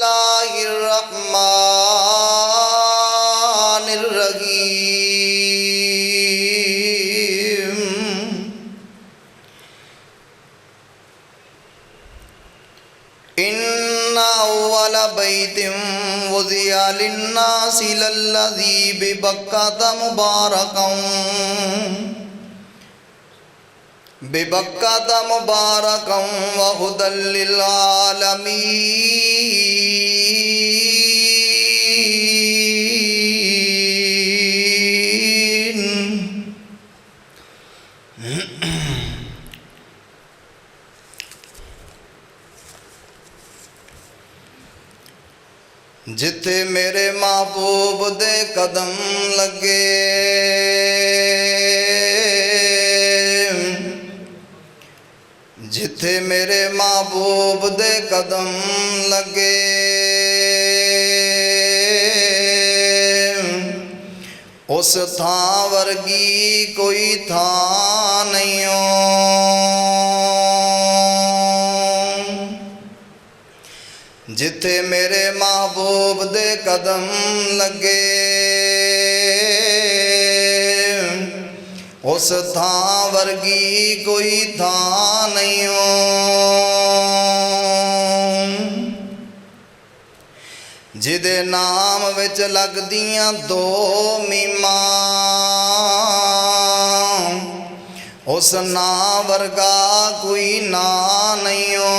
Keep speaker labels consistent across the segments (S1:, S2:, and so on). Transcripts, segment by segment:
S1: اللہ الرحمن الرحیم ان اول بیت وضع للناس للذی ببکۃ مبارکا وہدی للعالمین۔ جتھے میرے محبوب دے قدم لگے، جتھے میرے محبوب دے قدم لگے، اس تھاں ورگی کوئی تھاں نہیں ہو۔ جتھے میرے محبوب دے قدم لگے، اس تھاں ورگی کوئی تھاں نہیں ہو۔ جدے نام وچ لگ دیاں دو میماں، اس نام ورگا کوئی نام نہیں ہو۔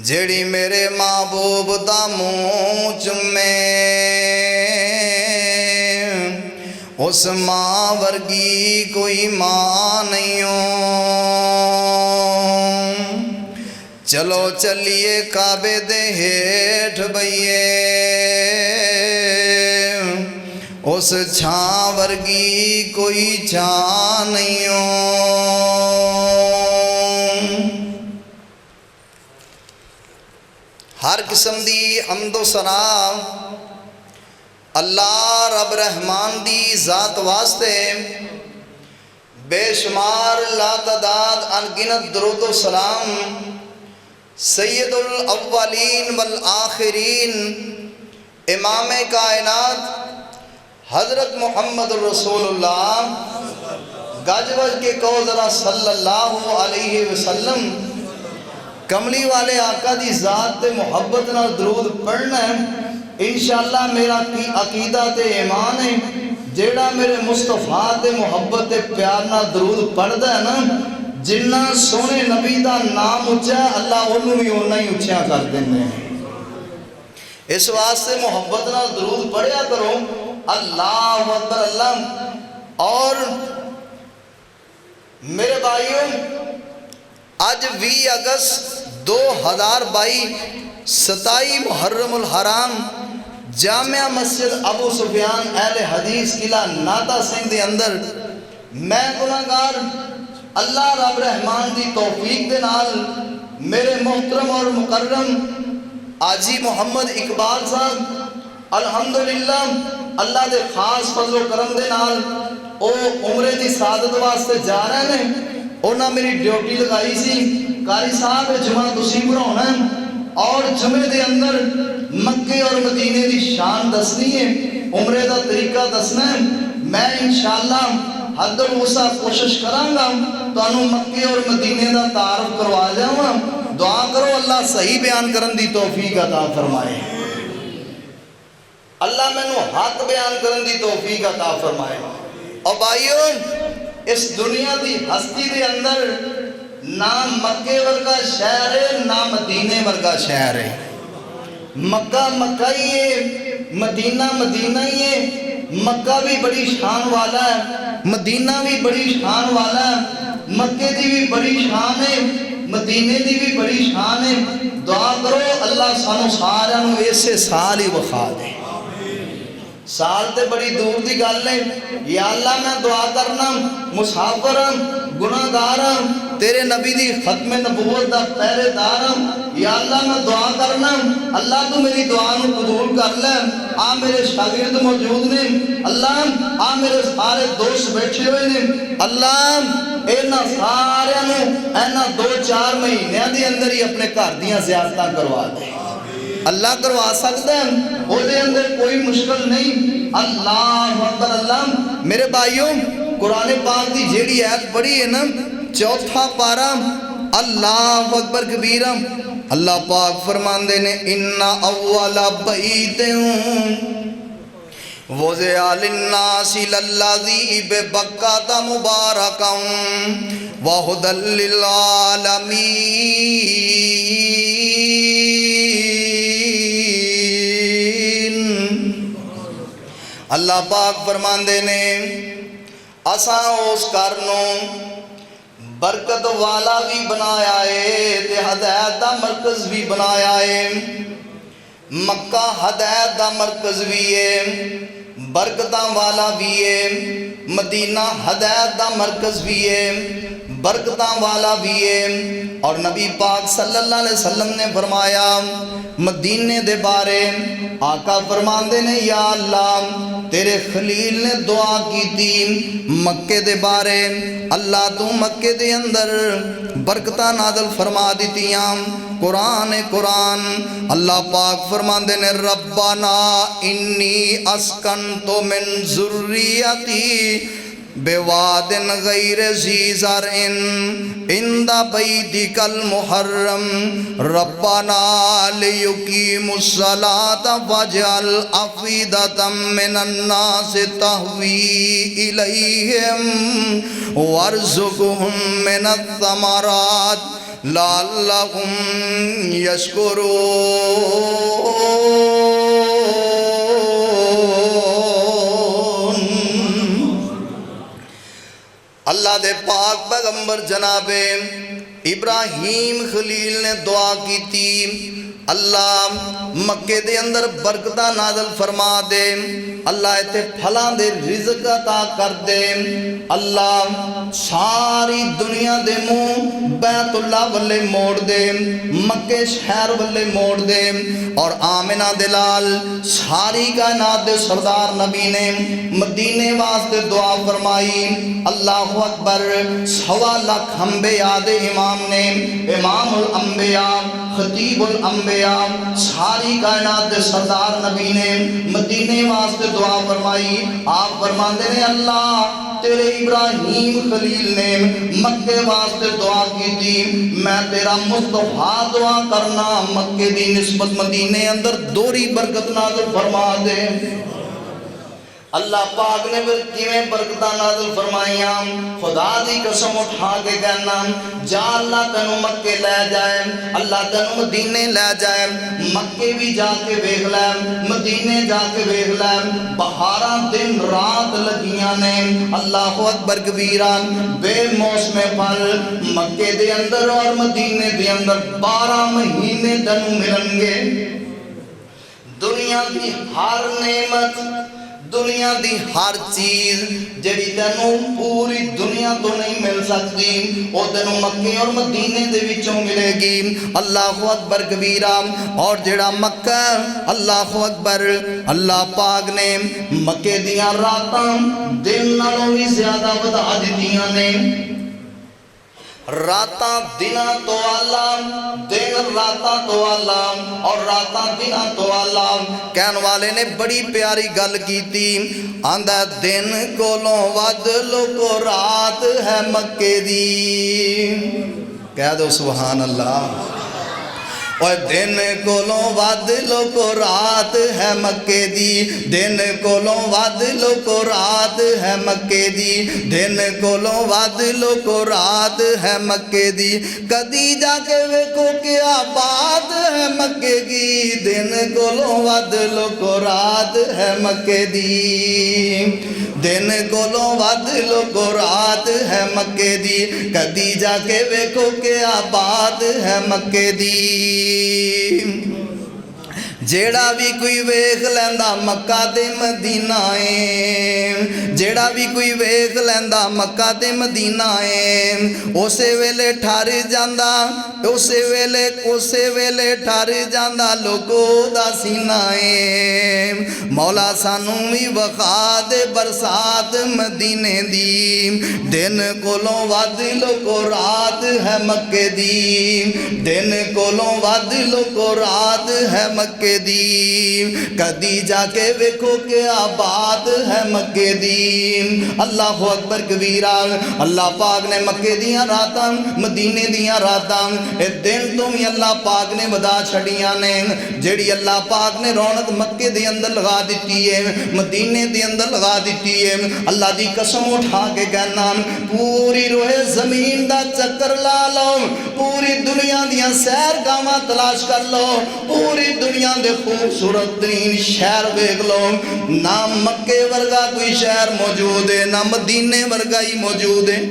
S1: جیڑی میرے محبوب دا منہ چومے، اس ماں ورگی کوئی ماں نہیں ہو۔ چلو چلیے کعبے دے ہیٹھ بئیے، اس چھاں ورگی کوئی چھاں نہیں ہو۔ ہر قسم دی حمد و ثنا اللہ رب رحمان دی ذات واسطے، بے شمار لا تعداد انگنت درود و سلام سید الاولین والآخرین امام کائنات حضرت محمد الرسول اللہ، گج وج کے کہو ذرا صلی اللہ علیہ وسلم۔ کملی والے آقا دی ذات تے محبت نہ درود پڑھنا ہے، انشاءاللہ میرا عقیدہ تے ایمان ہے، جیڑا میرے مصطفیٰ تے محبت تے پیار نہ درود پڑھ دا ہے نا، جنہ سونے نبی دا نام اچھا ہے اللہ انہوں بھی انہوں ہی اچھا کر دینے ہیں۔ اس واسطے محبت نہ درود پڑھیا کرو، اللہ اکبر اللہ۔ اور میرے بھائیوں، آج 20 اگست 2022 27 محرم الحرام جامعہ مسجد ابو سفیان اہل حدیث قلعہ ناتا سنگھ دے اندر میں گناہگار اللہ رب رحمان دی توفیق دے نال میرے محترم اور مکرم آجی محمد اقبال صاحب الحمدللہ اللہ دے خاص فضل و کرم دے نال او عمرے دی سعادت واسطے جا رہے ہیں۔ انہاں میری ڈیوٹی لگائی سی، قاری صاحب جمعہ تسی پڑھانا ہے اور جمعے دے اندر مکے اور مدینے دی شان دسنی ہے، عمرے دا طریقہ دسنا ہے۔ میں انشاءاللہ حد الوسع کوشش کرانگا تو انہوں مکے اور مدینے دا تعارف کروا جاؤں۔ دعا کرو اللہ صحیح بیان کرن دی توفیق عطا فرمائے، اللہ میں نو حق بیان کرن دی توفیق عطا فرمائے۔ اور بھائیوں، اس دنیا دی ہستی دے اندر نہ مکے ورگا شہر ہے نہ مدینے ورگا شہر ہے۔ مکہ مکہ ہی ہے، مدینہ مدینہ ہی ہے۔ مکہ بھی بڑی شان والا ہے، مدینہ بھی بڑی شان والا ہے، مکے دی بھی بڑی شان ہے، مدینے دی بھی بڑی شان ہے۔ دعا کرو اللہ سانو سارا نو ایسے سال ہی وفا دے۔ سال تے بڑی دور دی گل ہے، یا اللہ میں دعا کرنا مسافر گناہگار تیرے نبی دی ختم نبوت دا پہرے دار، یا اللہ میں دعا کرنا اللہ تو میری دعا نو قبول کر لے۔ آ میرے شاگرد موجود نے، اللہ آ میرے سارے دوست بیٹھے ہوئے نے، اللہ ਇਹਨਾਂ ਸਾਰਿਆਂ ਨੂੰ ਇਹਨਾਂ 2-4 ਮਹੀਨਿਆਂ ਦੇ ਅੰਦਰ ਹੀ ਆਪਣੇ ਘਰ ਦੀਆਂ ਜ਼ਿਆਰਤਾਂ ਕਰਵਾ ਦੇ। اللہ کروا سکتا ہے، وہ دے اندر کوئی مشکل نہیں۔ اللہ اکبر۔ اللہ میرے بھائیوں، قرآن پاک دی جیڑی آیت پڑھی ہے نا، 4 پارہ، اللہ اکبر کبیرہ، اللہ پاک فرماندے نے اِنَّ أَوَّلَ بَيْتٍ وُضِعَ لِلنَّاسِ لَلَّذِي بِبَكَّةَ مُبَارَكًا وَهُدًى لِّلْعَالَمِينَ۔ اللہ پاک فرماندے نے اساں اس کرنوں برکت والا بھی بنایا ہے تے ہدایت دا مرکز بھی بنایا ہے۔ مکہ ہدایت دا مرکز بھی ہے، برکتاں والا بھی ہے، مدینہ ہدایت دا مرکز بھی ہے، برکتاں والا بھی ہے۔ اور نبی پاک صلی اللہ علیہ وسلم نے فرمایا مدینے دے بارے، آقا فرماندے نے یا اللہ تیرے خلیل نے دعا کی تھی مکے دے بارے، اللہ تو مکے دے اندر برکتہ نازل فرما دیتیاں۔ قرآن اللہ پاک فرماندے نے ربنا انی اسکنت من ذریتی بواد غیر ذی زرع عند بیتک المحرم ربنا لیقیموا الصلاۃ فاجعل افئدۃ من الناس تہوی الیہم وارزقہم من الثمرات لعلہم یشکرون۔ اللہ دے پاک پیغمبر جناب ابراہیم خلیل نے دعا کی تھی اللہ مکے دے اندر برکتہ نازل فرما دے، اللہ ایتھے پھلاں دے رزق عطا کر دے، اللہ ساری دنیا دے منہ بیت اللہ والے موڑ دے، مکے شہر والے موڑ دے۔ اور آمنہ دلال ساری کائنات دے سردار نبی نے مدینے واسطے دعا فرمائی۔ اللہ اکبر۔ 1.25 لاکھ انبیاء دے امام نے، امام الانبیاء، خطیب الانبیاء، ساری کائنات دے سردار نبی نے مدینے واسطے دعا فرمائی۔ آپ فرماندے نے اللہ تیرے ابراہیم خلیل نے مکے واسطے دعا کی تھی، میں تیرا مصطفیٰ دعا کرنا مکے دی نسبت مدینے اندر دوری برکت نازل فرما دے۔ اللہ پاک نے پھر کیویں برکتاں نازل فرمائیاں، خدا دی قسم اٹھا کے کہنا جا اللہ تینوں مکے لے جائے، اللہ تینوں مدینے لے جائے، مکے بھی جا کے ویکھ لے، مدینے جا کے ویکھ لے، 12 دن رات لگیاں نے۔ اللہ اکبر کبیرہ۔ بے موسم پھل مکے دے اندر اور مدینے دے اندر 12 مہینے تینوں ملن گے۔ دنیا دی ہر نعمت، دنیا دی ہر چیز جڑی تینوں پوری دنیا تو نہیں مل سکتی وہ تینوں مکے اور مدینے دے وچوں ملے گی۔ اللہ اکبر کبیرہ۔ اور جڑا مکہ اللہ اکبر، اللہ پاک نے مکے دیاں راتاں دن نالوں بھی زیادہ بتا دیتیاں نے۔ راتاں دناں تو آلام، دن راتاں تو آلام، اور راتاں دناں تو آلام۔ کہن والے نے بڑی پیاری گل کی تھی، آندہ دن کولوں ود لوکو رات ہے مکے دی۔ کہہ دو سبحان اللہ۔ اور دن کولوں ود لوکو رات ہے مکے دی، دن کولوں ود لوکو رات ہے مکے دی، دن کولوں ود لوکو رات ہے مکے دی، کدی جا کے ویکھو کہ آباد ہے مکے دی، دن کولوں ود لوکو رات ہے مکے دی، دن کولوں ود لوکو رات ہے مکے دی، کدی جا کے ویکھو کہ آباد ہے مکے دی۔ جیڑا بھی کوئی ویکھ لیندا مکہ تے مدینہ ہے، جیڑا بھی کوئی ویکھ لیندا مکہ تے مدینہ ہے، اسے ویلے ٹھر جاندا، اسے ویلے ٹھر جاندا لوگو دا سینہ ہے۔ مولا سانوں بھی وخا دے برسات مدینے دی، دن کولوں ود لوگو رات ہے مکے دی، دن کولوں ود لوگو رات ہے مکے دی، کدی جا کے ویکھو کہ آباد ہے مکے دی۔ اللہ اکبر کبیرہ۔ اللہ پاک نے مکے دیاں راتاں مدینے دیاں راتاں اے دن تو بھی اللہ پاک نے ودا چھڑیاں نے، جیڑی اللہ پاک نے رونق مکے دے اندر لگا دیتی ہے، مدینے دے اندر لگا دیتی ہے۔ اللہ دی قسم اٹھا کے کہنا پوری روح زمین دا چکر لا لو، پوری دنیا دیاں سیر گاواں تلاش کر لو، پوری دنیا دے خوبصورت ترین شہر دیکھ لو، نہ مکے ورگا کوئی شہر موجود ہے، نہ مدینے ورگا ہی موجود ہے۔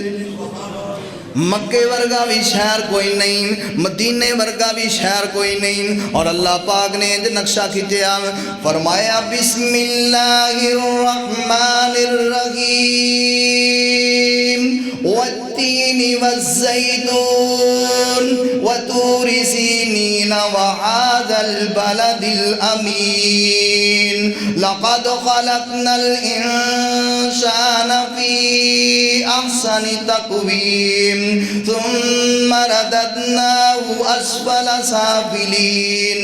S1: مکے ورگا بھی شہر کوئی نہیں، مدینے ورگا بھی شہر کوئی نہیں۔ اور اللہ پاک نے نقشہ کھینچا، فرمایا بسم اللہ الرحمن الرحیم والتین والزیتون وطور سینین وهذا البلد الامین لقد خلقنا الانسان فی احسن تقویم ثم رددناه اسفل سافلین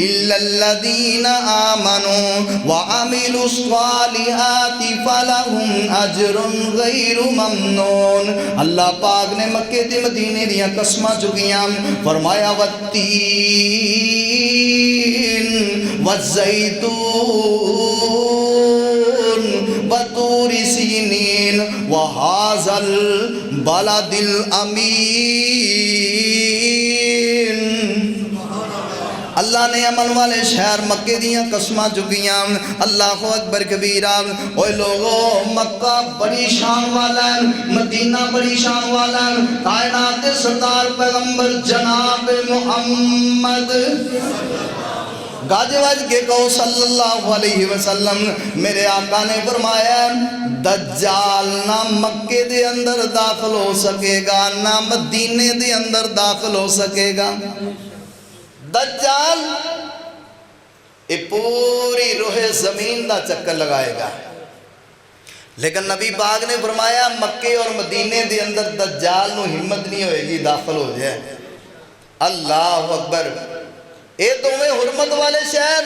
S1: الا الذین آمنوا وعملوا الصالحات فلهم اجر غیر ممنون۔ اللہ پاک نے مکے تے مدینے دیاں قسماں چکیاں، فرمایا والتین والزیتون وطور سینین وہذا البلد الامین۔ اللہ نے امن والے شہر مکے دیاں قسماں چکیاں۔ اللہ اکبر کبیرہ۔ اوے لوگو مکہ بڑی شان والا ہے، مدینہ بڑی شان والا ہے، کائنات سردار پیغمبر جناب محمد گاج واج کے کہو صلی اللہ علیہ وسلم، میرے آقا نے فرمایا دجال نہ مکے دے اندر داخل ہو سکے گا نہ مدینے دے اندر داخل ہو سکے گا۔ دجال یہ پوری روح زمین دا چکر لگائے گا، لیکن نبی پاک نے فرمایا مکے اور مدینے دے اندر دجال نو ہمت نہیں ہوئے گی داخل ہو جائے۔ اللہ اکبر۔ اے تمہیں حرمت والے شہر،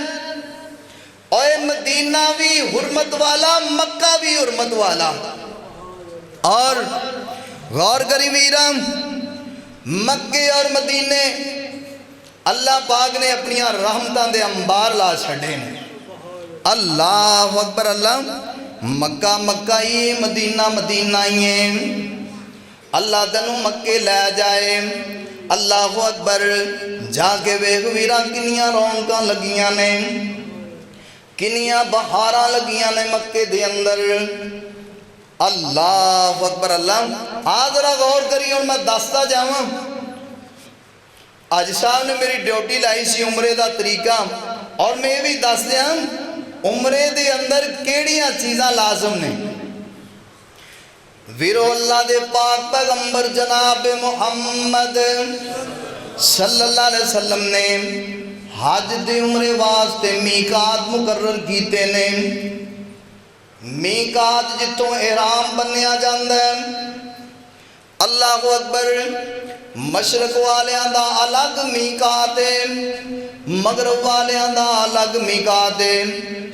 S1: اور مدینہ بھی حرمت والا، مکہ بھی حرمت والا۔ اور غور کری ویرام، مکے اور مدینے اللہ پاک نے اپنی رحمتاں دے انبار لا چھڑے۔ اللہ اکبر۔ اللہ مکہ مکہ ہی، مدینہ مدینہ ہی ہے۔ اللہ تنوں مکے لے جائے۔ اللہ اکبر۔ جا کے ویکھ ویرا کنیاں رونقاں لگیاں نے، کنیاں بہاراں لگیاں نے مکے دے اندر۔ اللہ اکبر۔ اللہ ذرا غور کری اور میں دستا جاواں۔ آج صاحب نے میری ڈیوٹی لائی سی عمرے دا طریقہ، اور میں بھی دس دیا عمرے دے اندر کیڑیاں چیزاں لازم نے۔ ویرو اللہ دے پاک پیغمبر جناب محمد صلی اللہ علیہ وسلم نے حج دے عمرے واسطے میقات مقرر کیتے نے۔ میقات جتوں احرام بنیا جاندہ ہے۔ اللہ اکبر۔ مشرق والیاں دا الگ میقات ہے، مغرب والیاں دا الگ میقات ہے،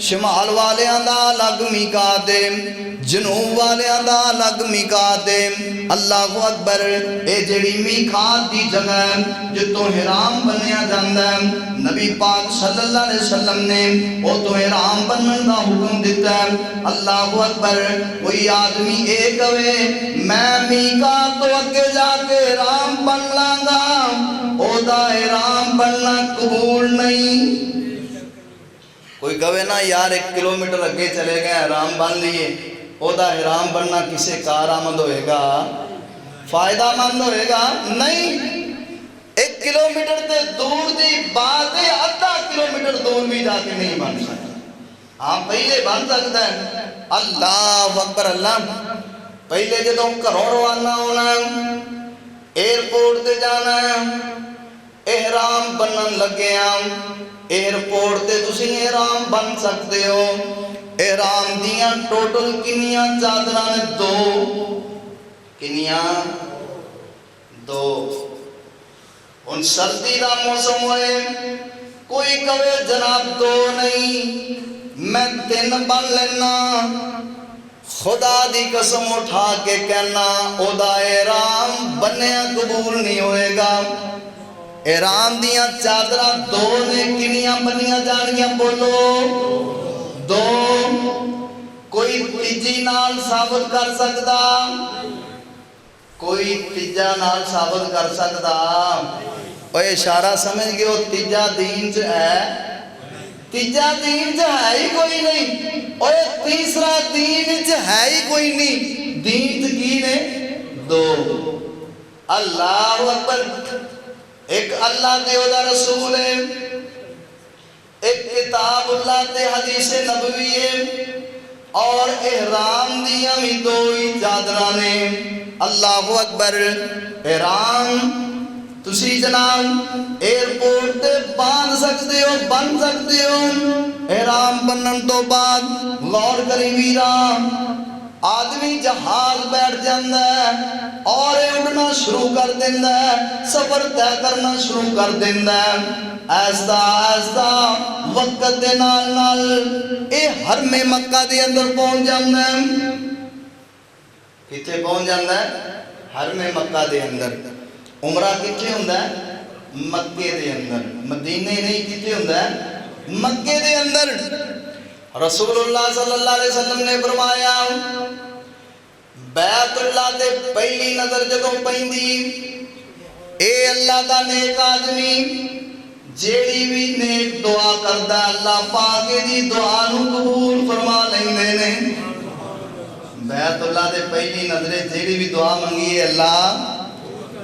S1: شمال والیاں دا الگ میقات ہے، جنوب والیاں دا الگ میقات ہے۔ اللہ اکبر۔ اے جڑی میقات دی جگہ ہے جتوں احرام بنیا جاندہ ہے، نبی پاک صلی اللہ علیہ وسلم نے او تو احرام بنن دا حکم دیتا ہے۔ اللہ اکبر۔ کوئی آدمی ایک ہوئے میں میقات تو اگے جا کے احرام بن لانگا، او دا احرام بننا قبول نہیں۔ کوئی کہے نا یار 1 کلومیٹر اگے چلے گئے احرام بن لیے، او دا احرام بننا کسے کار آمد ہوئے گا، فائدہ مند ہوئے گا؟ نہیں۔ 1 کلومیٹر تے دور دی بات ہے، 1/2 کلومیٹر مخدوم بھی جا کے نہیں بن سکتا. ہاں پہلے بن سکتا ہے. اللہ اکبر اللہ. پہلے جدوں گھروں روانہ ہونا ایئرپورٹ تے جانا احرام بنن لگے ایئرپورٹ تے تسی احرام بن سکتے ہو. احرام دیاں ٹوٹل کنیاں چادراں نے؟ دو. کنیاں؟ دو. ان سردی دا موسم ہوئے کوئی کہے جناب دو نہیں میں 3 بن لینا. خدا دی قسم اٹھا کے کہنا او دا احرام بنیا قبول نہیں ہوئے گا. احرام دیاں چادراں 2 نے. کنیاں بنیاں جانیاں؟ بولو 2. کوئی تیجی نال ثابت کر سکتا؟ کوئی تیجا نال ثابت کر سکتا؟ اوہ اشارہ سمجھ گئے ہو تیجا دین چ ہے؟ تیجا دین چ ہے ہی کوئی نہیں. اوہ تیسرا دین چ ہے ہی کوئی نہیں. دین چ کی نے؟ 2. اللہ اکبر. ایک اللہ تے او دا رسول ہے, ایک کتاب اللہ تے حدیث نبوی ہے, اور احرام دیاں بھی 2 ہی چادراں نے. اللہ اکبر. احرام تسی جناب ایئرپورٹ تے باندھ سکتے ہو, بن سکتے ہو. احرام بنن تو بعد غور کری ویرا, آدمی جہاز بیٹھ جاندہ ہے اور اڑنا شروع کر دیندہ ہے, سفر طے کرنا شروع کر دیندہ ہے. ایسا ایسا وقت دے نال نال اے حرم مکہ دے اندر پہنچ جاندہ ہے. کتے پہنچ جاندہ ہے؟ حرم مکہ دے اندر. عمرہ کتے ہوندہ ہے؟ مکے دے اندر. مدینے نہیں, کتے ہوندہ ہے؟ مکے دے اندر. رسول اللہ صلی اللہ علیہ وسلم نے فرمایا بیت اللہ تے پہلی نظر جدوں پیندی اے اللہ دا نیک آدمی جیڑی بھی نیک دعا کردا اللہ پاک دی دعا نو قبول فرما لیندے نے. بیت اللہ تے پہلی نظر جیڑی بھی دعا منگی ہے اللہ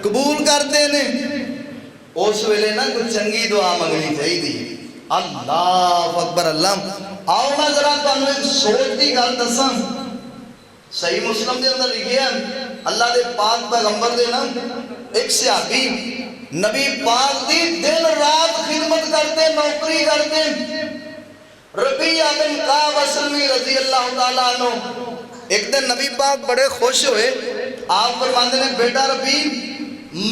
S1: قبول کرتے نے. اس ویلے نا کوئی چنگی دعا منگنی چاہیے. اللہ اکبر اللہ. آؤ میں ذرا تانوں ایک سوچ دی گل دساں. صحیح مسلم دے اندر لکھیا اللہ دے پاک پیغمبر دے نا ایک صحابی نبی پاک دی دن رات خدمت کرتے, نوکری کرتے. ربیعہ بن کعب اسلمی رضی اللہ تعالیٰ عنہ ایک دن نبی پاک بڑے خوش ہوئے. آپ فرماندے نے بیٹا ربی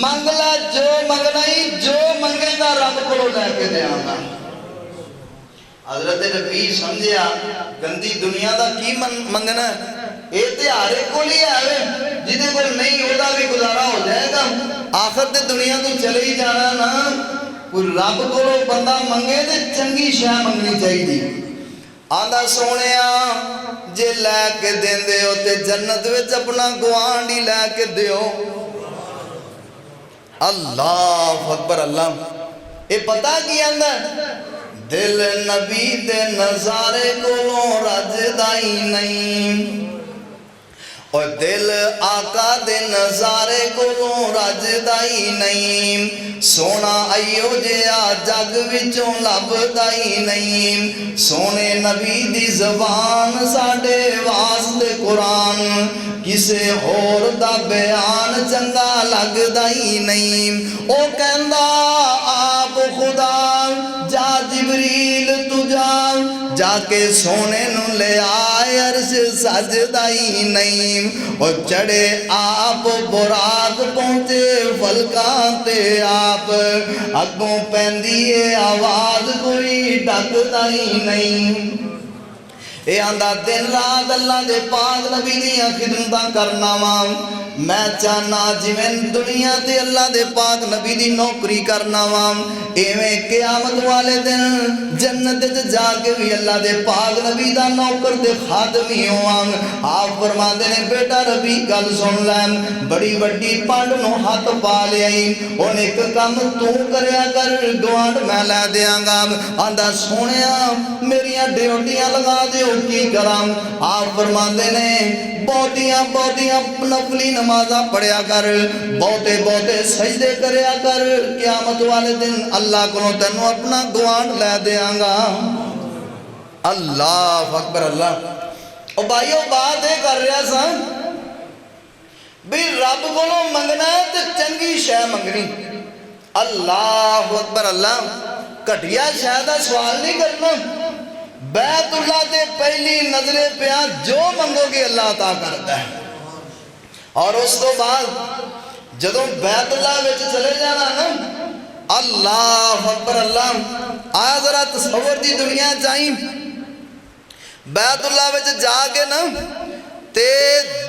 S1: منگلا جو منگنا ہی, جو منگے گا رب کو لے کے دے آنا. حضرت نبی سمجھیا گندی دنیا دا کی منگنا ہے, اے تے ہارے کو لیا ہے جدے کو نہیں ہوتا بھی گزارا ہو جائے گا. آخر تے دنیا تو چلے ہی جانا نا. کوئی رب کو بندہ منگے تے چنگی شاہ منگنی چاہیے. آندہ سونیا جے لے کے دین دے ہو تے جنت وچ اپنا گوانڈی لے کے دیو. اللہ اکبر اللہ. اے پتہ کی اندر دل نبی دے نظارے کو رجدائی نہیں, اور دل آقا دے نظارے کو رجدائی نہیں. سونا ایو جیا جگ وچوں لبدائی نہیں. سونے نبی دی زبان ساڑے واسطے قرآن, کسے اور دا بیان چنگا لگدائی نہیں. او کہندا آپ خدا جا جبریل تجا جا کے سونے نو لے آئے عرش سجدائی نہیں. اور چڑے آپ براق پہنچے فلکان تے آپ اگوں پہندیے آواز کوئی ڈکدائی نہیں. اے آندہ دن رات اللہ دے پاک نبی دیاں خدمتاں کرنا وا. میں چاہنا جویں دنیا تے اللہ دے پاک نبی دی نوکری کرنا وا, ایویں قیامت والے دن جنت جا کے بھی اللہ دے پاک نبی دا نوکر تے خادمی ہواں. آپ فرماندے نے بیٹا ربی گل سن لین, بڑی بڑی پانڈ نو ہاتھ پا لیائی, ان ایک کام تو کریا کر گوانڈ میں لے دیاں گا. آندہ سونیا میریاں ڈیوٹیاں لگا دیو کی کرام. آپ فرماندے نے بہتیاں نفلی نماز نمازاں پڑھیا کر، بہتے بہتے سجدے کریا کر، قیامت والے دن اللہ کو تینوں اپنا گوانڈ لے دیاں گا۔ اللہ اکبر اللہ۔ او بھائیو بات یہ کر رہا سا بھی رب کو منگنا ہے تو چنگی شے منگنی۔ اللہ اکبر اللہ۔ گھٹیا شے دا سوال نہیں کرنا، بیت اللہ تے پہلی نظرے پیاں جو منگو گے اللہ عطا کرتا ہے۔ اور اس تو بعد جدوں بیت اللہ وچ چلے جانا نا، اللہ اکبر اللہ، آیا ذرا تصور دی دنیا چاہیے، بیت اللہ وچ جا کے نا تے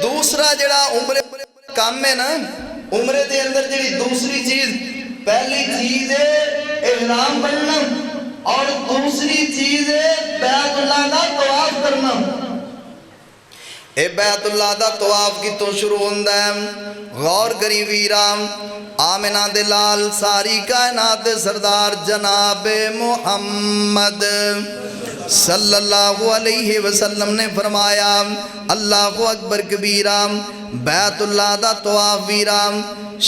S1: دوسرا جڑا عمرے کام ہے نا، عمرے دے اندر جڑی دوسری چیز، پہلی چیز ہے احرام بننا اور دوسری چیز ہے بیت اللہ دا طواف کرنا۔ اے بیت اللہ دا طواف کی تو شروع ہوندہ ہے، غور کری ویرام، آمنہ دے لال ساری کائنات سردار جناب محمد صلی اللہ علیہ وسلم نے فرمایا، اللہ اکبر کبیرام، بیت اللہ دا طواف ویرام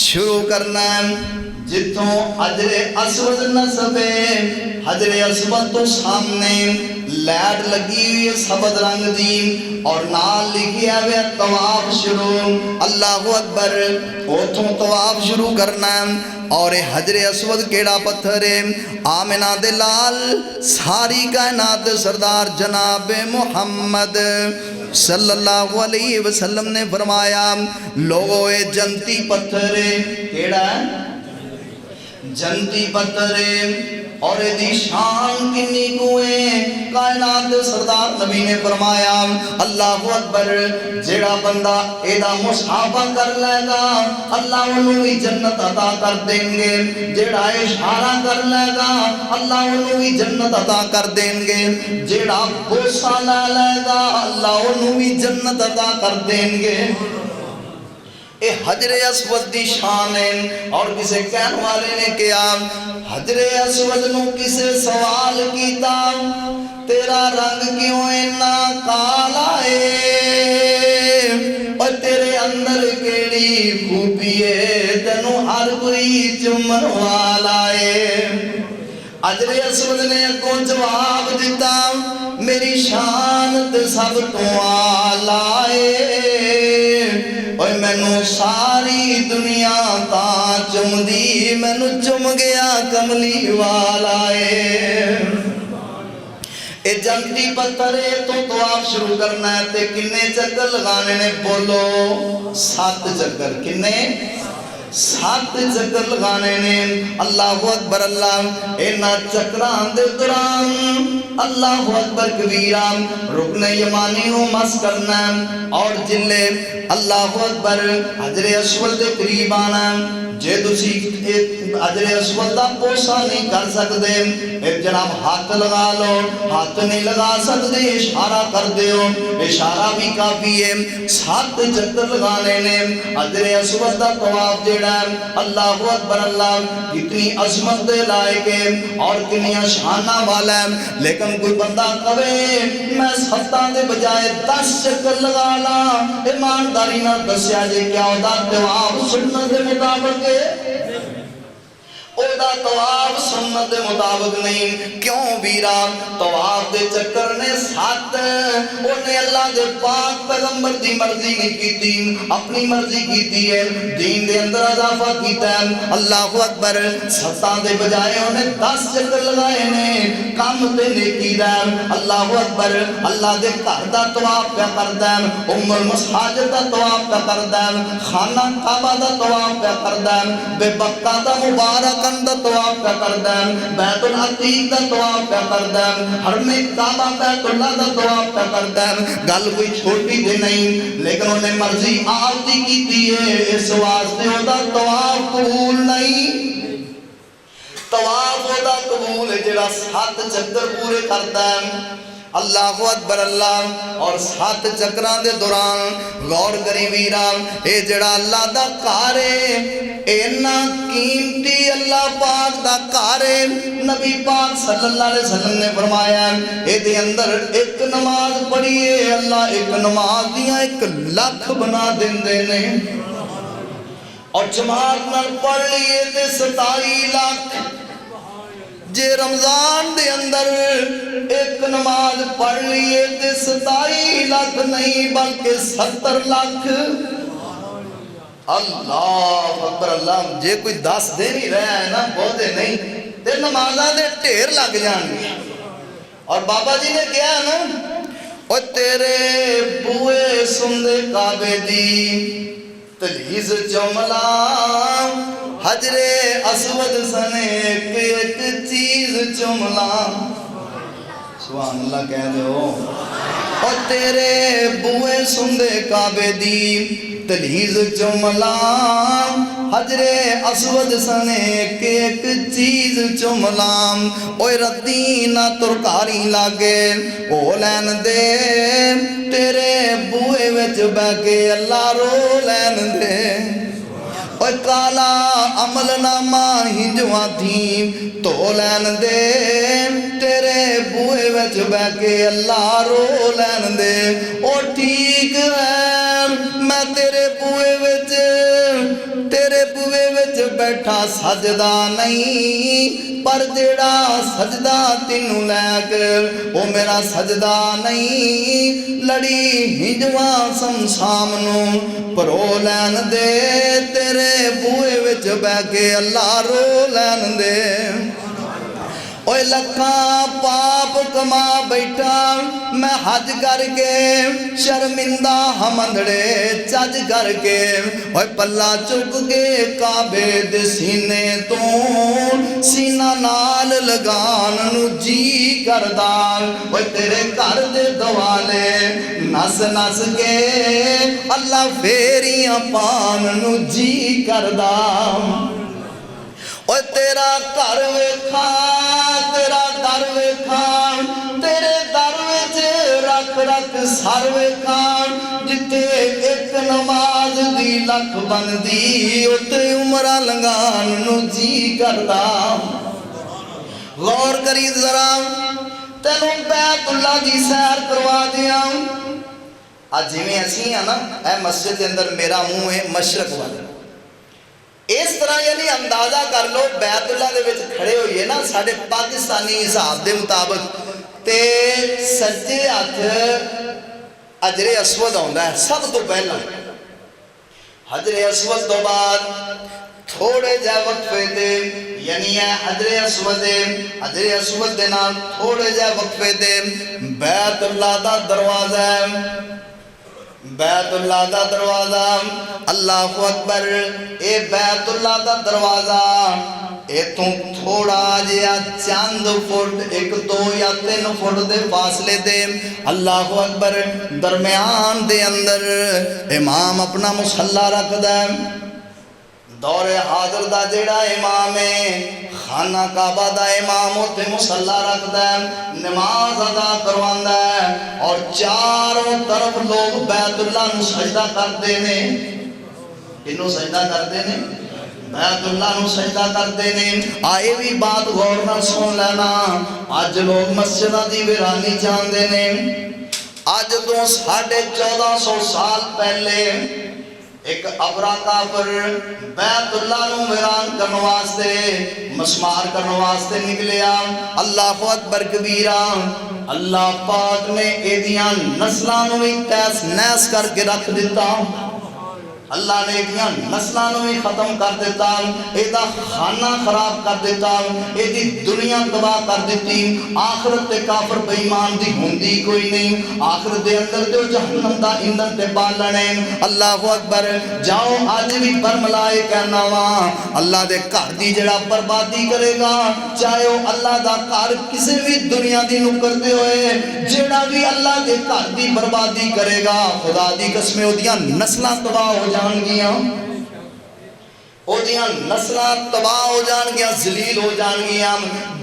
S1: شروع کرنا ہے جتوں حجر اسود نصب ہے، حجر اسود تو سامنے لیٹ لگی ہوئی سبز رنگ دی اور نال لکھیا ہوئے طواف شروع، اللہ اکبر، اوتھوں طواف شروع کرنا ہے۔ اور حجر اسود کیڑا پتھر ہے؟ آمنہ دے لال ساری کائنات سردار جناب محمد صلی اللہ علیہ وسلم نے فرمایا، لوگوں اے جنتی پتھر ہے، کیڑا ہے؟ جنتی پتھر ہے، اور دی شان کنی کوئے کائنات سردار نبی نے فرمایا، اللہ اکبر، جیڑا بندہ ایدہ مصحابہ کر لے گا اللہ انہوں بھی جنت عطا کر دیں گے، جیڑا اشارہ کر لے گا اللہ انہوں بھی جنت عطا کر دیں گے، جیڑا بوسہ لے گا اللہ انہوں بھی جنت عطا کر دیں گے۔ اے حجر اسود دی شان ہے۔ اور کسے کہن والے نے کیا حجر اسود نو کسے سوال کیتا، تیرا رنگ کیوں اینا کالا ہے اور تیرے اندر کیڑی خوبی ہے تینوں ہر کوئی چمن والا ہے۔ حجر اسود نے کو جواب دیتا، میری شان تے سب تو آلہ ہے، اور میں نو ساری دنیا تا چم دی، میں نو چم گیا کملی والا ہے۔ اے جنتی پتھر ہے تو طواف شروع کرنا ہے تے کنے چکر لگانے نے؟ بولو 7 چکر۔ کنے؟ 7 چکر لگانے نے۔ اللہ اکبر اللہ۔ اینا چکران دے دوران اللہ اکبر کبیرام رکن یمانی ہوں مس کرنا، اور جلے اللہ اکبر حجر اسود دے قریب آنا، جے تسی حجر اسود دا پوسا نہیں کر سکتے ایک جناب ہاتھ لگا لو، ہاتھ نہیں لگا سکتے اشارہ کر دیو، اشارہ بھی کافی ہے۔ 7 چکر لگانے نے حجر اسود دا طواف جیڑا ہے۔ اللہ اکبر اللہ، کتنی عظمت دے لائق ہے اور کنی شانہ والا ہے، لیکن کوئی بندہ کہے میں 7 دے بجائے 10 چکر لگا لا، ایمانداری نہ دسیا جے کیا ہوتا طواف سنت دے مطابق ہے؟ او دا طواف سنت دے مطابق نہیں۔ کیوں بیرا؟ طواف دے چکر نے 7، انہیں اللہ دے پاک پیغمبر دی مرضی نہیں کیتی، اپنی مرضی کیتی ہے، دین دے اندر اضافہ کیتا ہے۔ اللہ اکبر، 7 دے بجائے انہیں 10 چکر لگائے نے، کام تے نیکی دا۔ اللہ اکبر، اللہ دے گھر دا طواف پہ کردا ہے، ام المساجد دا طواف پہ کردا ہے، خانہ کعبہ دا طواف پہ کردا ہے، بے بکہ دا مبارک دا طواف پہ کردہ، بیت العتیق دا طواف پہ کردہ، حرم کعبہ بیت اللہ دا طواف پہ کردہ۔ گل کوئی چھوٹی دے نہیں، لیکن انہیں مرضی آتی کی دیئے، اس واسطے ہوتا طواف قبول نہیں۔ طواف ہوتا قبول ہے جڑا 7 چکر پورے کردہ ہے۔ اللہ اکبر اللہ۔ اور 7 چکران دے دوران غور کری ویران، اے جڑا اللہ دا کارے، اینا قیمتی اللہ پاک دا کارے، نبی پاک صلی اللہ علیہ وسلم نے فرمایا اے دے اندر ایک نماز پڑھیے اللہ ایک نماز دیاں 1 لاکھ بنا دیں دے نے۔ اور جماعت نال پڑھ لیے تے 27 لاکھ جے رمضان دے اندر ایک نماز پڑھ لیے تے 27 لاکھ نہیں بلکہ 70 لاکھ اللہ اکبر اللہ جے کوئی 10 دے نہیں رہا ہے نا بہتے نہیں تے نمازاں دے ڈھیر لگ جان گے اور بابا جی نے کیا نا او تیرے بوئے سندے کعبے دی تلیز چملا حجر اسود سنے ایک چیز چملا سبحان اللہ کہہ دو اور تیرے بوئے سندے کعبے دی تلیز چملا حجر اسود سنے ایک چیز چملا اوہ ردی نہ ترکاری لاگے او لین دے تیرے بوئے وچ بہ کے اللہ رو لین دے اوہ کالا عمل نامہ ہنجواں تھی تو لین دے تیرے بوئے وچ بہ کے اللہ رو لین دے او ٹھیک ہے میں تیرے بوئے وچ بیٹھا سجدہ نہیں پر جیڑا سجدہ تینوں لے کر او میرا سجدہ نہیں لڑی ہنجواں سمسامنوں پرو لین دے تیرے بوئے وچ بہ کے اللہ رو لین دے اوہ لکھاں پاپ کما بیٹھا میں حج کر کے شرمندہ ہمندڑے چج کر کے اوہ پلہ چک کے کعبے دے سینے تو سینہ نال لگان نو جی کردان اوہ تیرے گھر دے دوالے نس نس کے اللہ فیریاں پان نو جی کردان اوہ تیرا گھر ویکھا تیرا در ویکھا تیرے در وچ رکھ رکھ سر ویکھا جتے ایک نماز دی لکھ بندی اتے عمرہ لنگان نو جی کردا غور کری ذرا تینوں بیت اللہ دی سیر کروا دیا آج میں اسی ہیں نا اے مسجد کے اندر میرا منہ ہے مشرق والا اس طرح یعنی اندازہ کر لو بیت اللہ دے وچ کھڑے ہوئیے نا ساڑھے پاکستانی حساب دے مطابق تے سجے ہاتھ حجر اسود ہوندا ہے سب تو پہلا حجر اسود تو بعد تھوڑے جا وقفے دے یعنی ہے حجر اسود دے نال تھوڑے جا وقفے دے بیت اللہ دا دروازہ ہے بیت اللہ دا دروازہ اللہ اکبر اے بیت اللہ دا دروازہ اے تو تھوڑا جیا چند فٹ 1 2 یا 3 فٹ دے فاصلے دے اللہ اکبر درمیان دے اندر امام اپنا مصلی رکھ دے دور حاضر دا جیڑا امام ہے خانہ کعبہ دا امام ہوتے مصلی رکھ دے نماز ادا کروان دے اور چاروں طرف لوگ بیت اللہ نو سجدہ کرتے نے انہوں سجدہ کرتے نے بیت اللہ نو سجدہ کرتے نے آئے بھی بات غور نہ سن لینا آج لوگ مسجدہ دی ویرانی چاندے نے آج تو 1450 سال پہلے ایک ابرا کافر بیت اللہ نو ویران کرنے واسطے مسمار کرنے واسطے نکلیا اللہ اکبر کبیرہ اللہ پاک نے ایدیاں نسلان ہوئی تیس نیس کر کے رکھ دیتا اللہ نے ایدیاں نسلان ہوئی ختم کر دیتا ایدہ خانہ خراب کر دیتا ایدی دنیا تباہ کر دیتی آخرت تے کافر بیمان دی ہوندی کوئی نہیں آخرت دے اندر جو جہنم دا اندر تے بالنے اللہ اکبر جاؤ آج بھی برملائے کہنا وہاں اللہ دے گھر دی جڑا بربادی کرے گا چاہے وہ اللہ دا گھر کسی بھی دنیا دی نکرتے ہوئے جڑا بھی اللہ دے گھر دی بربادی کرے گا خدا دی قسمیں ہو دیاں نسلہ تباہ ہو جان گیا او دیاں نسلاں تباہ ہو جان گیا، ذلیل ہو جان گیا،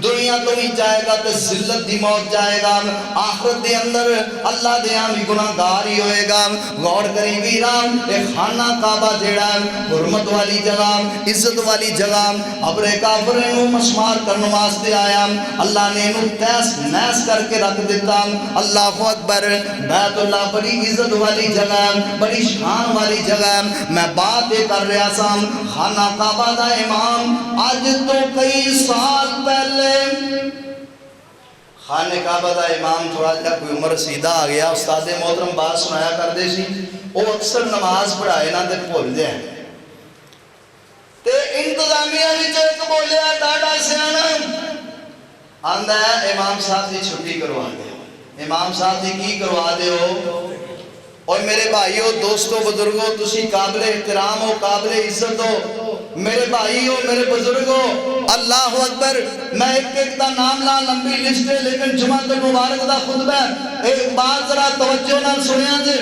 S1: دنیا تو بھی جائے گا تو ذلت دی موت جائے گا، آخرت دے اندر اللہ دے ہاں بھی گناہگار ہی ہوئے گا۔ غور کریں ویران، اے خانہ کعبہ جیڑا حرمت والی جگہ، عزت والی جگہ، ابر کافر نو مسمار کرنے واسطے آیا، اللہ نے انہوں تیس نیس کر کے رکھ دیتا۔ اللہ اکبر، بیت اللہ بڑی عزت والی جگہ، بڑی شان والی جگہ، میں بات کر رہا سا خانہ کعبہ دا امام آج تو کئی سال پہلے خانہ کعبہ دا امام تھوڑا جا کوئی عمر رسیدہ آ گیا، استاد محترم بات سنایا کر دے سی، وہ اکثر نماز پڑھائے نہ تے بھول جائیں تے انتظامیہ بھی جو ایک بولیا ڈاڈا سیانا آندہ ہے امام صاحب دی چھٹی کروا دے ہو، امام صاحب دی کی کروا دے ہو۔ اور میرے بھائیو دوستو بزرگو تسی قابل احترام ہو، قابل عزت ہو، میرے بھائی ہو، میرے بزرگ ہو، اللہ اکبر۔ میں ایک دا نام لا لمبی لسٹ ہے لیکن جمعہ مبارک دا خطبہ ہے، ایک بات ذرا توجہ نہ سنیا جے،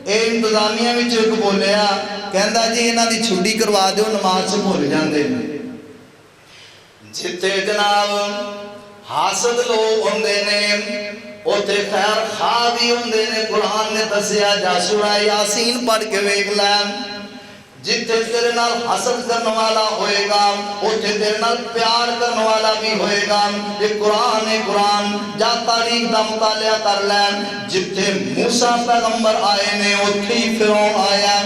S1: اے انتظامیہ میں جو ایک بولیا کہندہ جی انہاں دی چھٹی کروا دیو نماز سے بھول جاندے جتے جناب حاسد لوگ ہوندے نے اوتے خیر خواہ بھی ہوندے نے، قرآن نے دسیا جا سورہ یاسین پڑھ کے ویکھ لیں، جتے تیرے نال حسد کرنے والا ہوئے گا اوتے تیرے نال پیار کرنے والا بھی ہوئے گا۔ یہ قرآن جا تاریخ دا مطالعہ کر لیں، جتے موسیٰ پیغمبر آئے نے اوتھی فرعون آیا،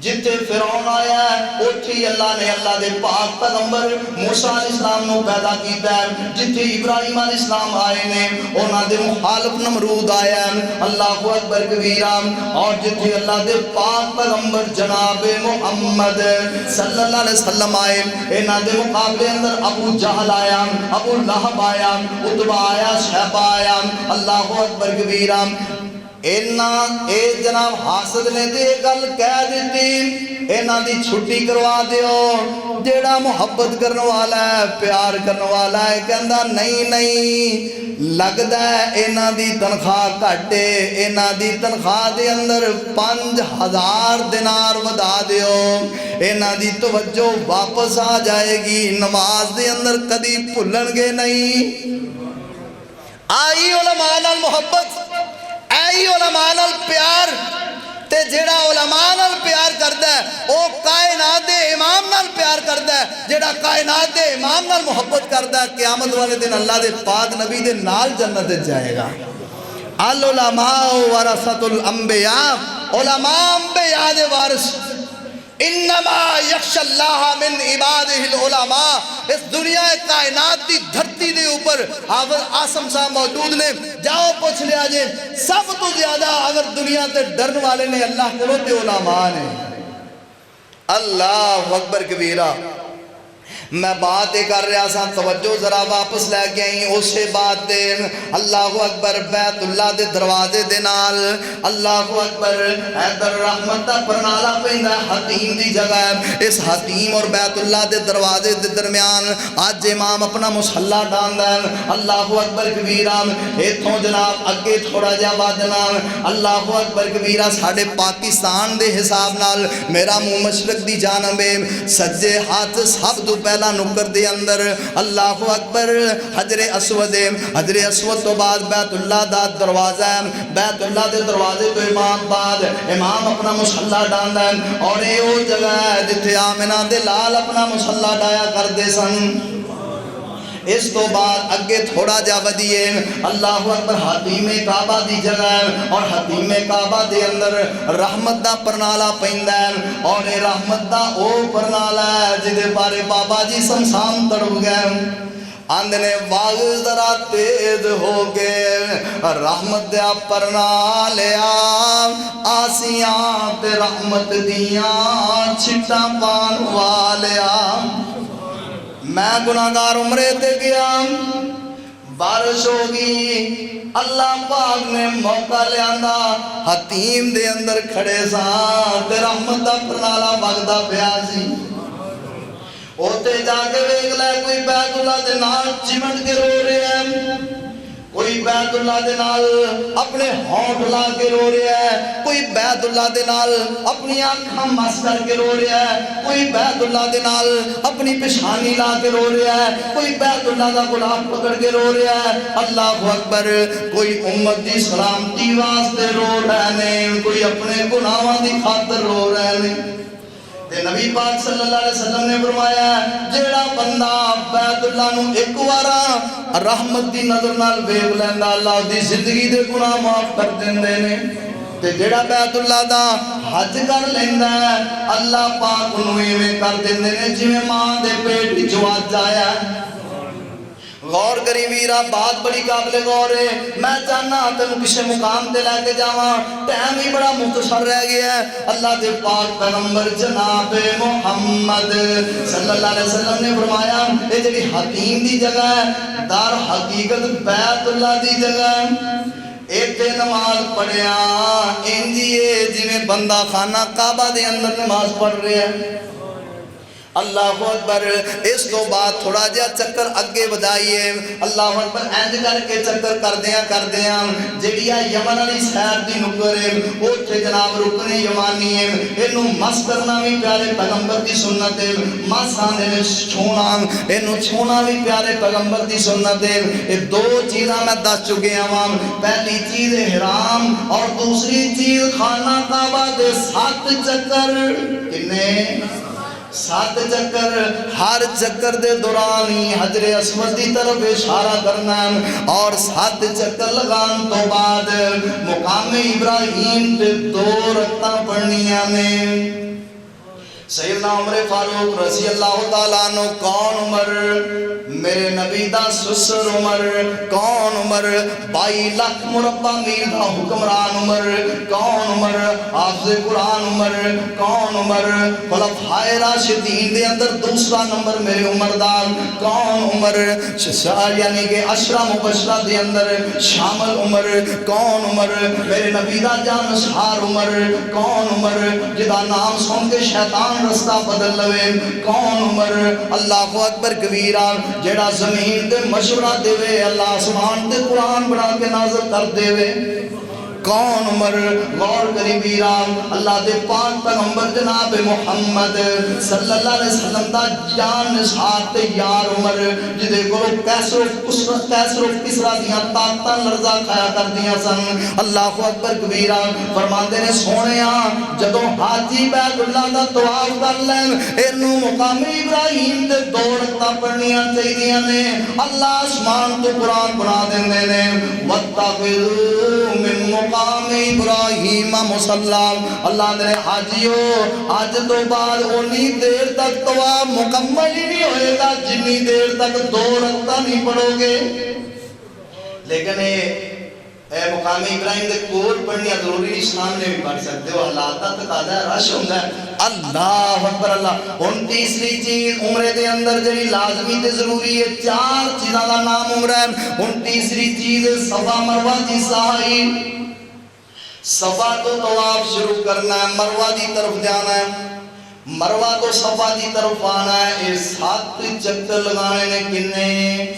S1: جتے فرعون آیا ہے اوتھی اللہ نے اللہ دے پاک پیغمبر موسیٰ علیہ السلام نو پیدا کیتا ہے، جتے ابراہیم علیہ السلام آئے نے اونا دے مخالف نمرود آیا ہے، اللہ اکبر کبیرہ، اور جتے اللہ دے پاک پیغمبر جناب محمد صلی اللہ علیہ وسلم آئے اینا دے مقابلے اندر ابو جہل آیا، ابو لہب آیا، عتبہ آیا، شیبہ آیا، اللہ اکبر کبیرہ۔ اے جناب حاسد نے دے گل کہہ دیتی اینا دی چھٹی کروا دیو، جیڑا محبت کرنے والا ہے پیار کرنے والا ہے کہندہ نہیں لگدا ہے اینا دی تنخواہ کٹے، اینا دی تنخواہ دے اندر 5000 دینار ودا دیو، اینا دی توجہ واپس آ جائے گی، نماز دے اندر کدی بھولن گے نہیں۔ آئی علماء نال محبت، آئی علماء نال پیار، تے جیڑا علماء نال پیار کردا ہے او کائنات دے امام نال پیار کردا ہے، جیڑا کائنات دے امام نال محبت کردا ہے قیامت والے دن اللہ دے پاک نبی دے نال جنت جائے گا۔ العلماء ورثۃ الانبیاء، علماء انبیاء دے وارث، انما یخشى اللہ من عبادہ العلماء۔ اس دنیا کائنات دی دھرتی دے اوپر حافظ عاصم صاحب موجود نے، جاؤ پوچھ لیا جے سب تو زیادہ اگر دنیا تے ڈرن والے نے اللہ کو تے علماء نے۔ اللہ اکبر کبیرہ۔ میں بات کر رہا سا توجہ ذرا واپس لے کے آئیں اسے بات دے، اللہ اکبر بیت اللہ دے دروازے دے نال، اللہ اکبر حیدر رحمت دا پرنالا پہندا حتیم دی جگہ ہے، اس حتیم اور بیت اللہ دے دروازے دے درمیان آج امام اپنا مصلی ڈاندا ہے، اللہ اکبر کبیرہ۔ ایتھوں جناب اگے تھوڑا جا ودنا، اللہ اکبر کبیرہ، ساڈے پاکستان دے حساب نال میرا منہ مشرق دی جانب ہے، سجے ہاتھ سب تو پہلا نکر دے اندر اللہ اکبر حجر اسود ہے، حجر اسود تو بعد بیت اللہ دا دروازہ ہے، بیت اللہ دے دروازے تو امام بعد امام اپنا مصلی ڈاندا ہے، اور یہ وہ جگہ ہے جتھے آمنہ دے لال اپنا مصلی ڈایا کر دے سن۔ اس تو بعد اگے تھوڑا جا ودیے اللہ اکبر حتیم کعبہ دی جگہ ہے، اور حتیم کعبہ دے اندر رحمت دا پرنالا پیندا ہے، اور یہ رحمت دا او پرنالا ہے جدے بارے بابا جی سمسام تڑپ گئے، آندھنے باغ ذرا تیز ہو گئے، رحمت دیا پرنالیا آسیاں تے رحمت دیاں چھٹا پان والیا۔ میں گناہگار عمرے تے گیا، بارش ہوگی، اللہ پاک نے موقع لے آندہ حتیم دے اندر کھڑے ساں تے رحمت دا پرنالا وگدا پیا سی، اوتے جا کے ویکھ لے کوئی بیت اللہ دے نال چمٹ کے رو رہے ہیں، کوئی بیت اللہ دے نال اپنے ہونٹ لا کے رو رہا ہے، کوئی بیت اللہ دے نال اپنی آنکھاں مس کر کے رو رہا ہے، کوئی بیت اللہ دے نال اپنی پیشانی لا کے رو رہا ہے، کوئی بیت اللہ دا غلاف پکڑ کے رو رہا ہے، اللہ اکبر، کوئی امت دی سلامتی واسطے رو رہے ہیں، کوئی اپنے گناہاں دی خاطر رو رہے ہیں۔ تے نبی پاک صلی اللہ علیہ وسلم نے فرمایا جیڑا بندہ بیت اللہ نو ایک وارا رحمت دی نظر نال ویکھ لیندا اللہ دی زندگی دے گناہ معاف کر دیندے نے، تے جیڑا بیت اللہ دا حج کر لیندا ہے اللہ پاک انہوں ایویں کر دیندے نے جویں ماں دے پیٹ وچ حج آیا ہے۔ غور کری ویرا، بات بڑی قابل غور ہے، میں چاہنا تینوں کسی مقام تے لے کے جاواں، ٹائم ہی بڑا مختصر رہ گیا ہے۔ اللہ دے پاک پیغمبر جناب محمد صلی اللہ علیہ وسلم نے فرمایا یہ جڑی حتیم دی جگہ ہے دار حقیقت بیت اللہ دی جگہ ہے، ایتھے نماز پڑھیا انجیے جویں بندہ خانہ کعبہ دے اندر نماز پڑھ رہا ہے۔ اللہ اکبر، اس تو بعد تھوڑا جہا چکر اگے بدائیے، اللہ اکبر، اینج کر کے چکر کر دیاں جیڑی یمن علی سیر دی نکر ہے اوتھے جناب رکن یمانی ہے، اینو مس کرنا بھی پیارے پیغمبر دی سنت ہے، مس آندے نے چھونا، اینو چھونا بھی پیارے پیغمبر دی سنت ہے۔ یہ دو چیزاں میں دس چکے ہاں، پہلی چیز حرام اور دوسری چیز خانہ کعبہ دے 7 چکر، کنے 7 چکر، ہر چکر دے دوران ہی حجر اسود دی طرف اشارہ کرنا اور 7 چکر لگان تو بعد مقام ابراہیم تے 2 رکعتاں پڑھنیاں نے۔ سیدنا عمر فاروق رضی اللہ تعالیٰ عنہ، کون عمر؟ میرے نبی دا سسر عمر، کون عمر؟ 22 لاکھ مربع میل دا حکمران عمر، کون عمر؟ حافظ قرآن عمر، کون عمر؟ خلفائے راشدین دے اندر دوسرا نمبر میرے عمر دا، کون عمر؟ یعنی کہ 10 مبشرہ دے اندر شامل عمر، کون عمر؟ میرے نبی دا جانشار عمر، کون عمر؟ جدا نام سن کے شیطان رستہ بدل لوے، کون عمر؟ اللہ اکبر کبیرہ، جیڑا زمین تے مشورہ دے وے اللہ آسمان تے قرآن بنا کے نازل کر دے وے، کون عمر؟ غور کری ویران، اللہ دے پاک پیغمبر جناب محمد صلی اللہ علیہ وسلم دا جان نثار تے یار عمر، جدے کو کیسر و کسرا دیاں طاقتاں لرزا کھایا کر دیاں سن۔ اللہ اکبر کبیرہ، فرماندے نے سونیا جدوں حاجی بیت اللہ دا طواف کر لین اینو مقام ابراہیم تے 2 رکعتاں پڑھنیاں چاہیدیاں نے، اللہ آسمان تو قرآن بنا دیندے نے، وَاتَّخِذُوا مِن مقام ابراہیم مصلی، اللہ نے حاجیو آج تو بعد اونی دیر تک طواف مکمل ہی نہیں ہوئے گا جنی دیر تک 2 رکعتاں نہیں پڑھو گے، لیکن اے مقام ابراہیم دے کول پڑھنی ضروری نہیں، سامنے بھی پڑھ سکتے ہو، حالات کا تقاضا ہے، رش ہوتا ہے۔ اللہ اکبر اللہ۔ اور تیسری چیز عمرے دے اندر جڑی لازمی تے ضروری ہے، 4 چیزاں دا نام عمرہ ہے۔ اور تیسری چیز صفا مروہ دی سعی، صفا تو طواف شروع کرنا ہے، مروہ دی طرف جانا ہے، مروہ تو صفا دی طرف آنا ہے، یہ 7 چکر لگانے نے، کنے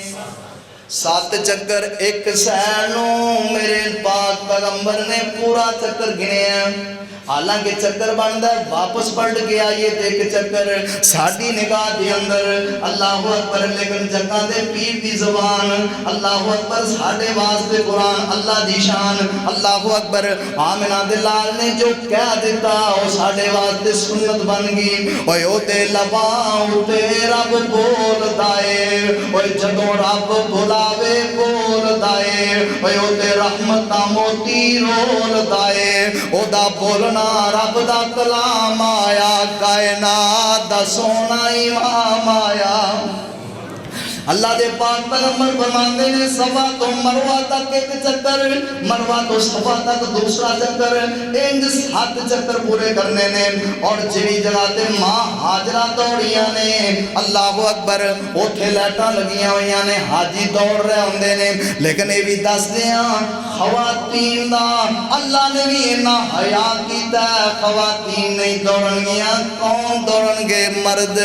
S1: 7 چکر، ایک سینوں میرے پاک پیغمبر نے پورا چکر گنے ہیں، حالانکہ چکر بندہ ہے واپس پلٹ کے آئیے تے ایک چکر ساڑھی نگاہ دے اندر، اللہ اکبر، لیکن جگہ دے پیر دی زبان، اللہ اکبر، ساڑھے واسطے قرآن، اللہ دی شان، اللہ اکبر، آمنہ دلال نے جو کہہ دیتا وہ ساڑھے واسطے سنت بن گئی، اوہ اوتے لباں اٹھے رب بول دائے، اوہ جدوں رب بلاوے بول دائے، اوہ اوتے رحمت موتی رول دائے، او دا بولنا رب دا کلام آیا، کائنات دا سونا امام آیا۔ اللہ دے پاک پیغمبر فرماندے نے صفا تو مروہ تک ایک چکر، مروہ تو صفا تک دوسرا چکر، انج 7 چکر پورے کرنے نے۔ اور جڑی جگہ تے ماں ہاجرہ دوڑیاں نے، اللہ اکبر، اوتھے لائٹاں لگیاں ہوئیاں نے، حاجی دوڑ رہے ہوندے نے، لیکن یہ بھی دس دیاں خواتین دا اللہ نے بھی انہاں حیا کیتا ہے، خواتین نہیں دوڑن گیاں، کون دوڑن گے؟ مرد۔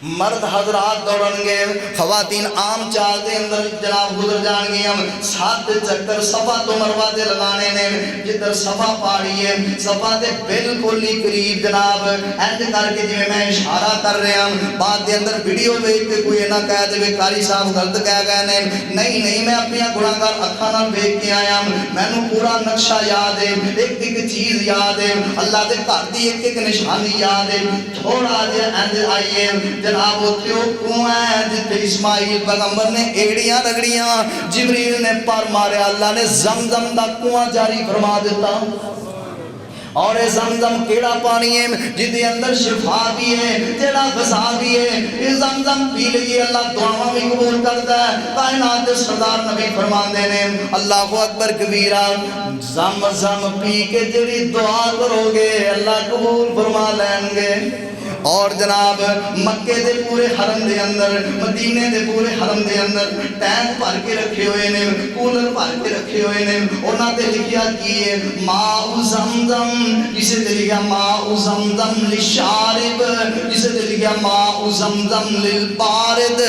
S1: مرد حضرات دوڑن گے، خواتین عام چال دے اندر جناب گزر جان گے. ہم 7 چکر صفا تو مروہ دے لگانے نے. جدھر صفا پاڑی ہے صفا دے بالکل ہی قریب جناب اینج کر کے جی میں اشارہ کر رہا ہوں. بعد دے اندر ویڈیو ویکھ کے کوئی نہ کہہ دے قاری صاحب غلط کہہ گئے نے. نہیں میں اپنی گناہگار اکھاں نال ویکھ کے آیا ہوں. مینوں پورا نقشہ یاد ہے، ایک ایک چیز یاد ہے، اللہ دے گھر دی ایک ایک نشانی یاد ہے. تھوڑا جہا اینج آئیے جناب اتھے وہ کنواں ہے جتھے اسماعیل پیغمبر نے ایڑیاں رگڑیاں، جبریل نے پر ماریا، اللہ نے زمزم دا کنواں جاری فرما دیتا. اور اے زمزم کیڑا پانی ہے جدے اندر شفا بھی ہے، جیڑا غذا بھی ہے. اے زمزم پی لئیے اللہ دعاواں بھی قبول کرتا ہے. کائنات سردار نبی فرماندے نے اللہ اکبر کبیرہ، زمزم پی کے جڑی دعا کرو گے اللہ قبول فرما لیں گے. اور جناب مکے دے پورے حرم دے اندر، مدینے دے پورے حرم دے اندر ٹینک بھر کے رکھے ہوئے نے، کولر بھر کے رکھے ہوئے نے. انہاں تے لکھیا کی ہے ماء زمزم، جسے تے لکھیا ماء زمزم للشارب، جسے تے لکھیا ماء زمزم للبارد.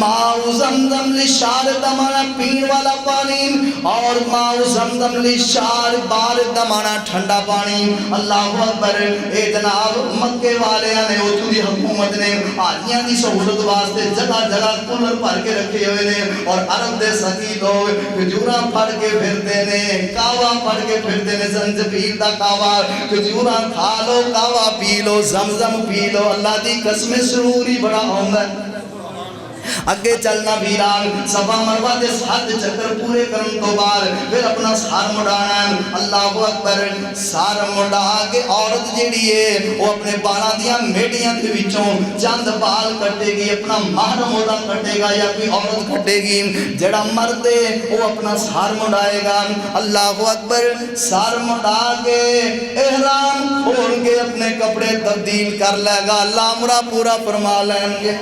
S1: ماء زمزم للشارب دا معنی پین والا پانی، اور ماء زمزم للشارب بارد دا معنی ٹھنڈا پانی. اللہ اکبر. اے جناب مکے والے نے اتھوں دی حکومت نے حاجیاں دی سہولت واسطے جگہ جگہ کولر بھر کے رکھے ہوئے نے. اور عرب دے سکی لوگ کھجوراں پھڑ کے پھرتے نے، کہوا پھڑ کے پھرتے نے، زنجبیل دا کہوا، کھجوراں کھا لو، کہوا پی لو، زمزم پی لو. اللہ دی قسم سرور ہی بڑا ہوندا ہے. اگے چلنا ویران صفا مروہ دے 7 چکر پورے کرن تو بعد پھر اپنا سار مڈانا ہے. اللہ اکبر. سار مڈا کے عورت جیڑی ہے وہ اپنے بالاں دیاں میڈیاں دے وچوں چند بال کٹے گی، اپنا محرم اودا کٹے گا یا کوئی عورت کٹے گی. جڑا مرد ہے وہ اپنا سار مڈائے گا. اللہ اکبر. سار مڈا کے احرام کھول کے اپنے کپڑے تبدیل کر لے گا. اللہ عمرہ پورا فرما لیں گے،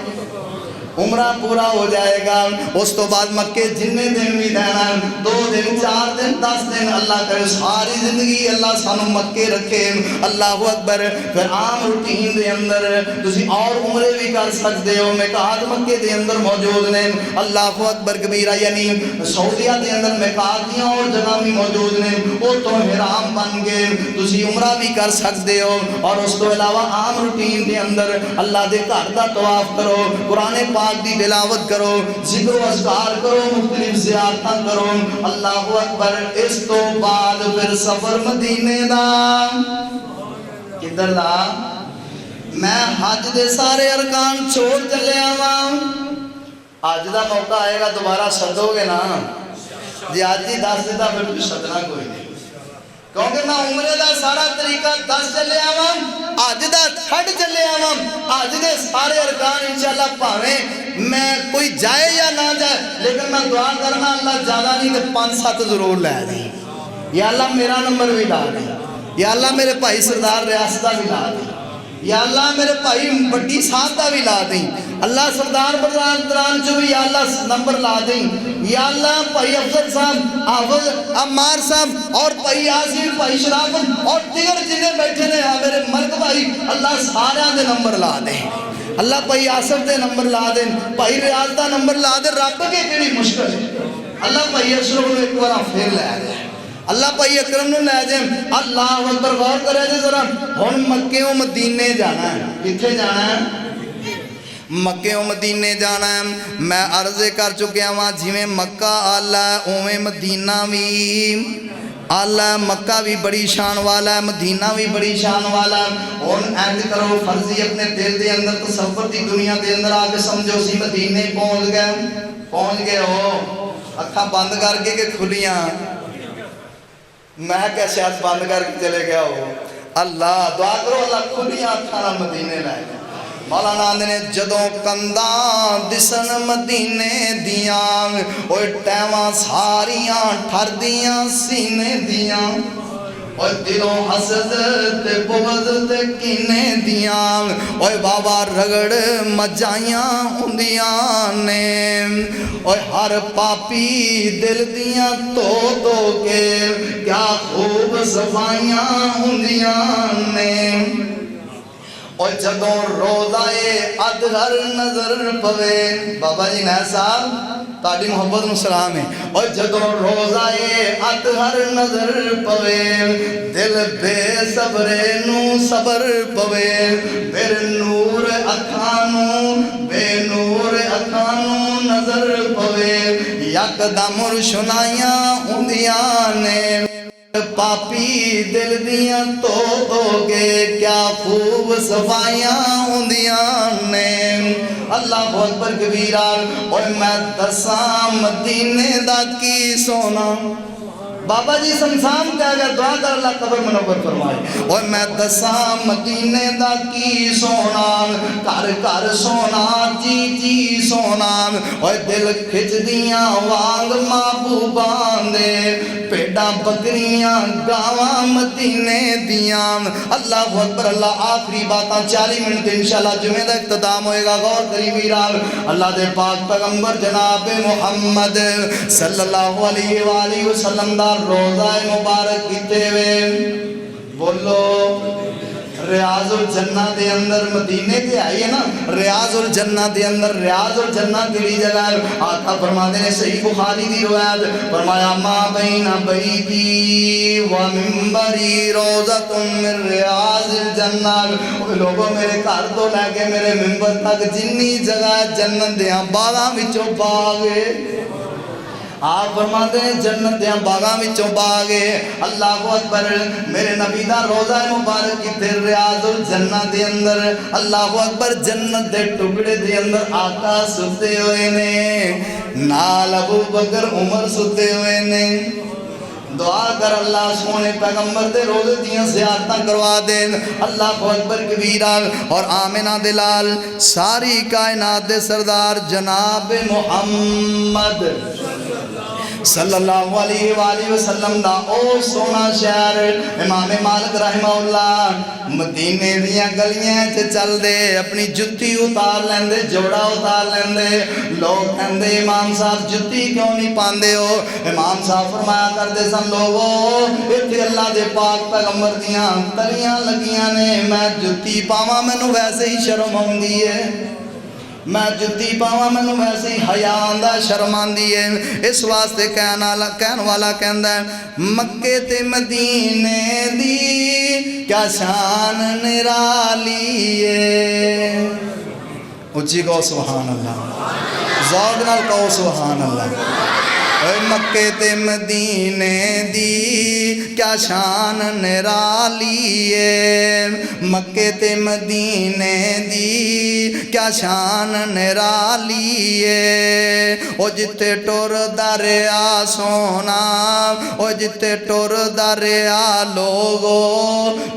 S1: عمرہ پورا ہو جائے گا. اس تو بعد مکے جننے دن بھی دینا، 2 دن 4 دن 10 دن، اللہ کرے ساری زندگی اللہ سانو مکے رکھے. اللہ اکبر. پھر عام روٹین دے اندر تسی اور عمرے بھی کر سکتے ہو. میقات مکے دے اندر موجود نے. اللہ اکبر کبیرہ. یعنی سعودیہ دے اندر میقات دیاں اور جگہ بھی موجود نے. وہ تو حرام بن گئے، تسی عمرہ بھی کر سکتے ہو. اور اس تو علاوہ عام روٹین دے اندر اللہ دے گھر دا طواف کرو، قرآن پاک دی تلاوت کرو، ذکر و اذکار کرو، مختلف زیارتاں کرو. اللہ اکبر. اس تو بعد پھر سفر مدینے دا. کدھر دا؟ میں حج دے سارے ارکان چھوڑ چلے آواں. آج دا موقع آئے گا دوبارہ سدو گے نا جی. آج ہی 10 دیتا پھر تو سدنا کوئی نہیں، کیونکہ میں عمرے دا سارا طریقہ 10 چلے آواں، آج دا چھڑ چلے آواں. آج دے سارے ارکان انشاءاللہ پاویں میں کوئی جائے یا نہ جائے، لیکن میں دعا کرنا اللہ زیادہ نہیں کہ 5-7 ضرور لے دیں. یا اللہ میرا نمبر بھی لا دیں، یا اللہ میرے بھائی سردار ریاستہ بھی لا دیں، یا اللہ میرے بھائی بڑی ساتھ بھی لا دیں. اللہ سردار برادران جو بھی یا اللہ نمبر لا دیں. یا اللہ بھائی افضل صاحب، حافظ عمار صاحب، اور بھائی آصف، بھائی شرافت اور دیگر جنہیں بیٹھے نے میرے ملک بھائی، اللہ سارے دے نمبر لا دیں. اللہ بھائی آصف دے نمبر لا دیں، بھائی ریاض دا نمبر لا دیں. رب کے کیڑی مشکل ہے. اللہ بھائی اشرف نے ایک بار پھر لے دیں، اللہ بھائی اکرم نے لے جائیں. اللہ اکبر. غور کرے جے ذرا. ہن مکے و مدینے جانا ہے. کتھے جانا ہے؟ مکے و مدینے جانا ہے. میں عرض کر چکیا ہاں جویں مکہ آلہ ہے اویں مدینہ بھی آلہ ہے. مکہ بھی بڑی شان والا ہے، مدینہ بھی بڑی شان والا ہے. ہن اینج کرو فرضی اپنے دل دے اندر تصور دی دنیا دے اندر آ کے سمجھو سی مدینے پہنچ گئے ہو. اکھاں بند کر کے کہ کھلیاں؟ میں کہ شاید بند کر کے چلے گیا ہو. اللہ دعا کرو اللہ کھلیاں اکھاں مدینے لائے. مولانا آندے نے جدوں کنداں دسن مدینے دیاں، اوے ٹیواں ساریاں ٹھر دیاں سینے دیاں، اوے دلوں حسد تے بغض تے کینے دیاں، اوے بابا رگڑ مجائیاں ہوندیاں نے، اوے ہر پاپی دل دیاں تو کے کیا خوب صفائیاں ہوندیاں نے. اور جدوں روزائے اطہر نظر پوے بابا جی نہ صاحب تاڑی محبت میں سلام ہے اور جدوں روزائے اطہر نظر پوے دل بے صبرے نو صبر پوے بے نور اکھانوں بے نور اکھانوں نظر پوے یک دم روشنائیاں ہوندیاں نے پاپی دل دیاں تو گے کیا خوب صفائیاں ہوندیاں نے اللہ اکبر کبیرہ اور میں دساں مدینے دا کی سونا بابا جی سمسام کہہ گیا دعا کر اللہ قبر منور فرمائے اور میں دساں مدینے دا کی سونا کر کر سونا جی سونا اور دل کھچ دیاں وانگ محبوبان دے پیڑا بکریاں گاواں مدینے دیاں اللہ اکبر اللہ آخری باتاں 40 منٹ انشاءاللہ جمعہ دا اختتام ہوئے گا غور قریبی رال اللہ دے پاک پیغمبر جناب محمد صلی اللہ علیہ وآلہ وسلم دا روزہ مبارک کیتے ہوئے بولو ریاض الجنہ دے اندر مدینے تے آئیے نا ریاض الجنہ دے اندر ریاض الجنہ کیلی جگہ آقا فرماتے ہیں صحیح بخاری دی روایت فرمایا ما بین بیتی و منبری روزۃ من ریاض الجنہ لوگوں میرے گھر تو لے کے میرے منبر تک جنی جگہ جنت دیاں باغاں وچوں باغ آپ فرماتے ہیں جنت دیاں باغاں وچوں باغ اللہ اکبر میرے نبی دا روزہ مبارک کی پھر ریاض الجنہ دے اندر اللہ اکبر جنت دے ٹکڑے دے اندر آقا ستے ہوئے نے نال ابو بکر عمر ستے ہوئے نے دعا کر اللہ سونے پیغمبر دے روزے دیاں زیارتاں کروا دیں اللہ اکبر کبیرہ اور آمنہ دلال ساری کائنات دے سردار جناب محمد صلی اللہ علیہ وآلہ وسلم دا او سونا شہر امام مالک رحمہ اللہ مدینے دیاں گلیاں چل دے اپنی جتی اتار لیندے جوڑا اتار لیندے لوگ کہندے امام صاحب جتی کیوں نہیں پاندے ہو امام صاحب فرمایا کرتے سن لوگو ایتھے اللہ دے پاک پیغمبر دیاں تلیاں لگیاں نے میں جتی پاواں مینوں ویسے ہی شرم آندی ہے میں جتی پاواں مینوں ویسے ہی حیا آندا شرم آندی ہے اس واسطے کہن والا کہندا ہے مکے تے مدینے دی کیا شان نرالی ہے اچھی کہو سبحان اللہ ذوق نال کہو سبحان اللہ اے مکے تے مدینے دی کیا شان نرالی ہے مکے تے مدینے دی کیا شان نرالی ہے او جتے ٹور دریا سونا او جتے ٹور دریا لوگو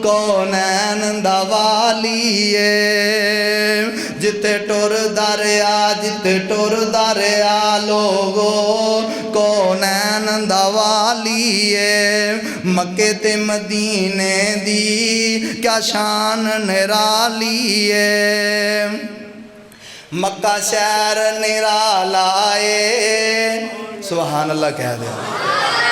S1: کونین دوالی ہے جتے ٹور دریا لوگو کونین دوالی ہے مکے تے مدینے دی کیا شان نرالی ہے مکہ شہر نرالا ہے سبحان اللہ کہہ دیا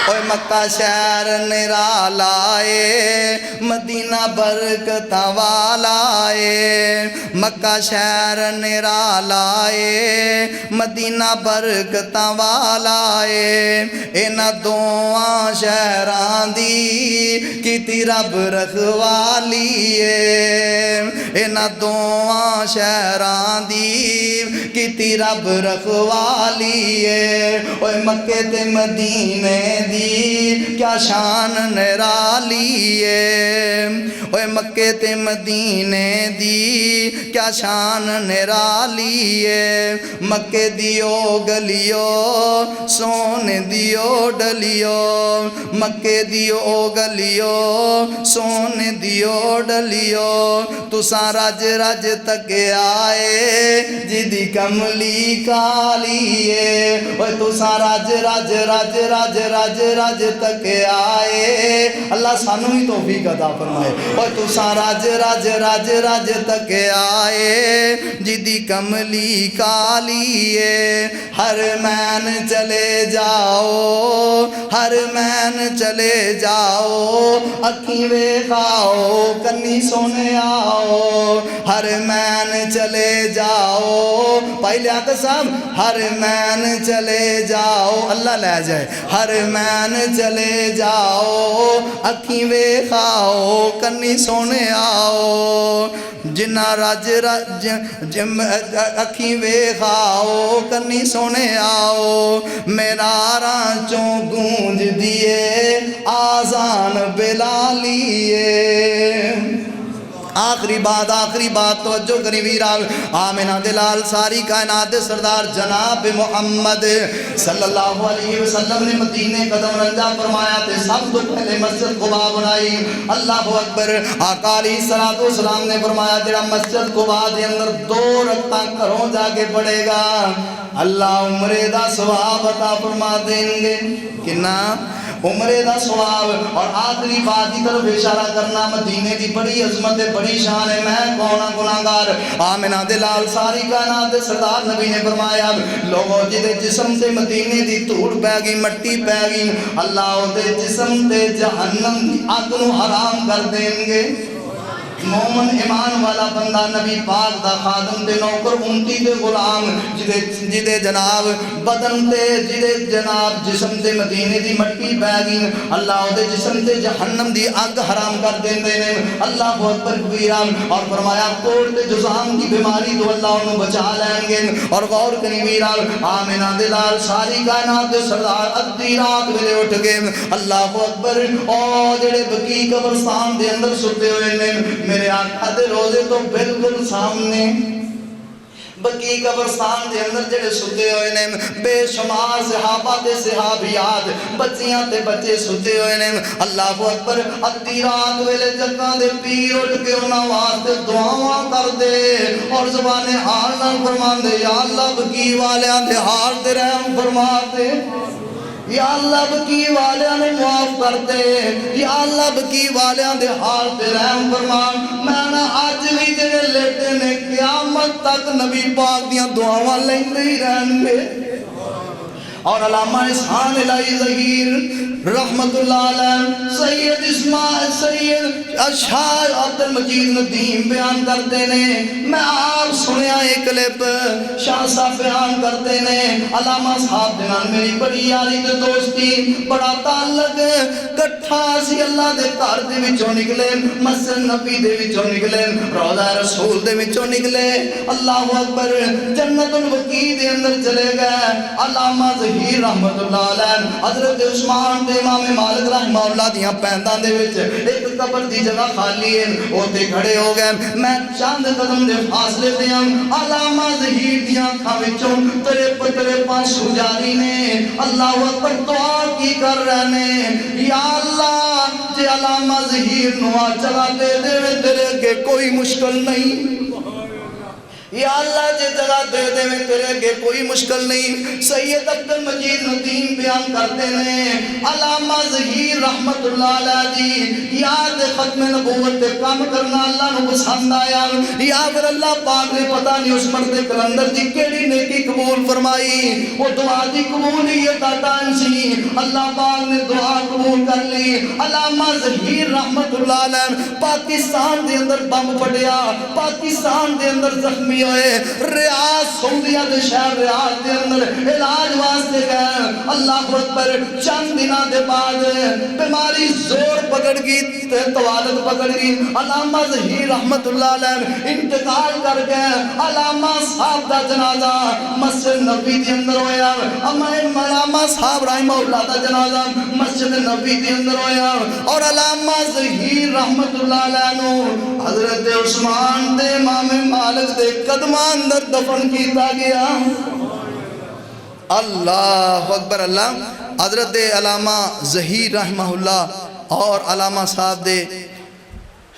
S1: اوہ مکہ شہر نرالا ہے مدینہ برکت والا ہے مکہ شہر نرالا ہے مدینہ برکت والا ہے انہاں دوواں شہران دی کیتی رب رکھوالی ہے انہاں دوواں شہران دی کیتی رب رکھوالی ہے اوہ مکے تے مدینے دی کیا شان نرالی ہے اوہ مکے تے مدینے دی کیا شان نرالی ہے مکے دیو گلیو سونے دیو ڈلیو مکے دیو گلیو سونے دیو ڈلیو تساں رج رج تک آئے جدی کملی کالی ہے اوہ تساں رج رج رج رج رج رج تک آئے اللہ سانو ہی توفیق عطا فرمائے اور تساں رج رج رج رج تک آئے جدی کملی کالیے ہر مین چلے جاؤ ہر مین چلے جاؤ اکھیں ویکھاؤ کنی سونے آؤ ہر مین چلے جاؤ پہلے آتے صاحب ہر مین چلے جاؤ اللہ لے جائے ہر مین چلے جاؤ اکھیں ویکھاؤ کنی سونے آؤ جنہ رج رج اکھیں ویکھاؤ کنی سونے آؤ میرا رانچوں گونج دیے آزان بلالیے آخری بات توجہ کری ویرا آمنہ دلال ساری کائنات سردار جناب محمد صلی اللہ علیہ وسلم نے مدینے قدم رنجا فرمایا تھے سب تو پہلے مسجد قباء بنائی اللہ اکبر آقا علیہ السلام نے فرمایا جڑا مسجد قباء دے اندر 2 رکعتاں گھروں جا کے پڑھے گا اللہ عمرے دا ثواب عطا فرما دیں گے کنا عمرے دا ثواب اور آخری بات کی طرف اشارہ کرنا مدینے کی بڑی عظمت ہے بڑی شان ہے میں کون گناہگار آمنہ دلال ساری کائنات سردار نبی نے فرمایا لوگوں جدے جسم سے مدینے دی دھوڑ پہ گئی مٹی پہ گئی اللہ دے جسم تے جہنم دی آگ نو حرام کر دیں گے مومن ایمان والا بندہ نبی پاک دا خادم دے نوکر امتی دے غلام جدے جناب بدن تے جدے جناب جسم تے مدینے دی مٹی بہ گئی اللہ دے جسم تے جہنم دی آگ حرام کر دیندے نے اللہ بہت پر کبیران اور فرمایا کوڑ تے جزام کی بیماری تو اللہ انہوں بچا لیں گے اور غور کریں ویران آمنہ دلال ساری کائنات دے سردار ادھی رات ویلے اٹھ گئے اللہ اکبر او جڑے بقی قبرستان دے اندر ستے ہوئے نے میرے آقا دے روزے تو بالکل سامنے بقی قبرستان دے اندر جڑے ستے ہوئے نے بے شمار صحابہ تے صحابیات بچیاں تے بچے ستے ہوئے نے اللہ اکبر ادھی رات ویلے جگہ دے پیر اٹھ کے انہاں واسطے دعاواں کر دے اور زبان حال نال فرمان دے یا اللہ بقی والیاں دے حال تے رحم فرما دے یا اللہ بکی والیاں نے معاف کر دے یا اللہ بکی والیاں دے حال تے رحم فرمان میں نہ آج بھی جنہیں لیٹے نے قیامت تک نبی پاک دیاں دعاواں لیندے ہی رہن گے اور علامہ احسان الہی ظہیر رحمت اللہ علیہ سید اسماعیل سید اشعار عبد المجید ندیم بیان کرتے نے میں آپ سنیا ایک کلپ شاہ صاحب بیان کرتے نے علامہ صاحب جنان میری بڑی یاری دے دوستی بڑا تعلق کٹھا سی اللہ دے گھر دے وچوں نکلے مسجد نبی دے وچوں نکلے روضہ رسول دے وچوں نکلے اللہ اکبر جنت البقیع دے اندر چلے گئے علامہ ظہیر رحمت اللہ علیہ حضرت عثمان دے امام مالک رحمہ اللہ دیاں پیندان دے وچ ایک قبر دی جگہ خالی ہے اوتے کھڑے ہو گئے میں چاند قدم دے فاصلے دیاں علامہ ظہیر دیاں کھا وچوں ترے پانسو جاری نے اللہ اکبر دعا کی کر رہنے یا اللہ جے علامہ ظہیر نوا چلا دے دے تیرے کے کوئی مشکل نہیں یا اللہ جے جگہ دے دے میں تیرے کے کوئی مشکل نہیں سید عبد المجید ندیم بیان کرتے ہیں علامہ ظہیر رحمت اللہ علیہ جی یاد ختم نبوت پہ کام کرنا اللہ نو پسند آیا یا پھر اللہ پاک نے پتہ نہیں اس مرد کلندر دی کیڑی نیکی قبول فرمائی وہ دعا دی قبولیت عطا سی اللہ پاک نے دعا قبول کر لی علامہ ظہیر رحمت اللہ علیہ پاکستان دے اندر بم پھٹیا پاکستان دے اندر زخمی ہوئے ریاض سعودیہ دے شہر ریاض دے اندر علاج واسطے گئے اللہ اکبر چند دنہ دے بعد بیماری زور پکڑ گئی توالت پکڑ گئی علامہ ظہیر رحمت اللہ علیہ انتقال کر گئے علامہ صاحب دا جنازہ مسجد نبی دے اندر ہویا علامہ صاحب رحمہ اللہ دا جنازہ مسجد نبی دے اندر ہویا اور علامہ ظہیر رحمت اللہ علیہ نو حضرت عثمان دے امام مالک دے قدمان اندر دفن کیتا گیا اللہ اکبر اللہ حضرت علامہ ظہیر رحمہ اللہ اور علامہ صاحب دے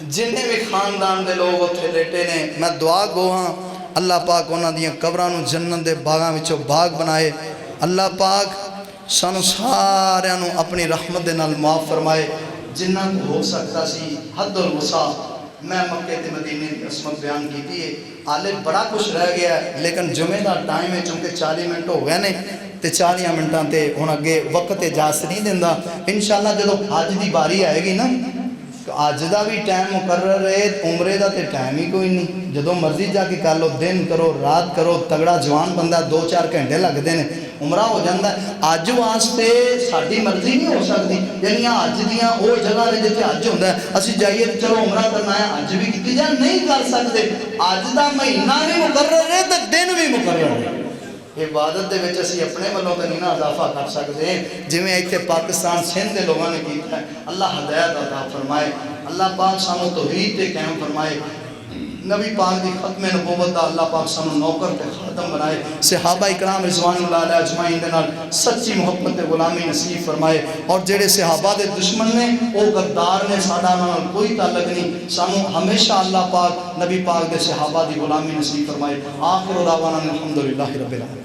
S1: جنہیں بھی خاندان دے لوگ اتھے لیٹے نے میں دعا گو ہاں اللہ پاک انہاں دیاں قبرانوں جنت دے باغاں وچوں باغ بنائے اللہ پاک سانو سارے نو اپنی رحمت دے نال معاف فرمائے جنہ کو ہو سکتا سی حد الوسع میں مکے تے مدینے کی عظمت بیان کی ہے آلے بڑا کچھ رہ گیا ہے لیکن جمعے دا ٹائم ہے چونکہ 40 منٹ ہو گئے نے تے 40 منٹاں تے ہن اگے وقت اجازت نہیں دیندا انشاءاللہ جدوں حج دی باری آئے گی نا آج دا بھی ٹائم مقرر ہے عمرے دا تے ٹائم ہی کوئی نہیں جدوں مرضی جا کے کر لو دن کرو رات کرو تگڑا جوان بندہ 2-4 گھنٹے لگتے ہیں عمرہ ہو جاتا ہے اج واسطے ساری مرضی نہیں ہو سکتی یعنی اج دیاں وہ جگہ نے جتنے اج ہوتا ہے اسی جائیے چلو عمرہ کرنا ہے اج بھی کی جا نہیں کر سکتے اج دا مہینہ بھی مقرر ہے تو دن بھی مقرر ہے عبادت دے وچ اسی اپنے والوں تے نہیں نا اضافہ کر سکتے ہیں جویں ایتھے پاکستان سندھ دے لوگوں نے کیتا ہے اللہ ہدایت عطا فرمائے اللہ پاک سانو توحید تے قائم فرمائے نبی پاک دی ختم نبوت دا اللہ پاک سانو نوکر تے خاتم بنائے صحابہ اکرام رضوان اللہ علیہ اجمعین دے نال سچی محبت تے غلامی نصیب فرمائے اور جڑے صحابہ دے دشمن نے او غدار نے ساڈا نال کوئی تعلق نہیں سانو ہمیشہ اللہ پاک نبی پاک دے صحابہ دی غلامی نصیب فرمائے آخر دعوانا الحمدللہ رب العالمین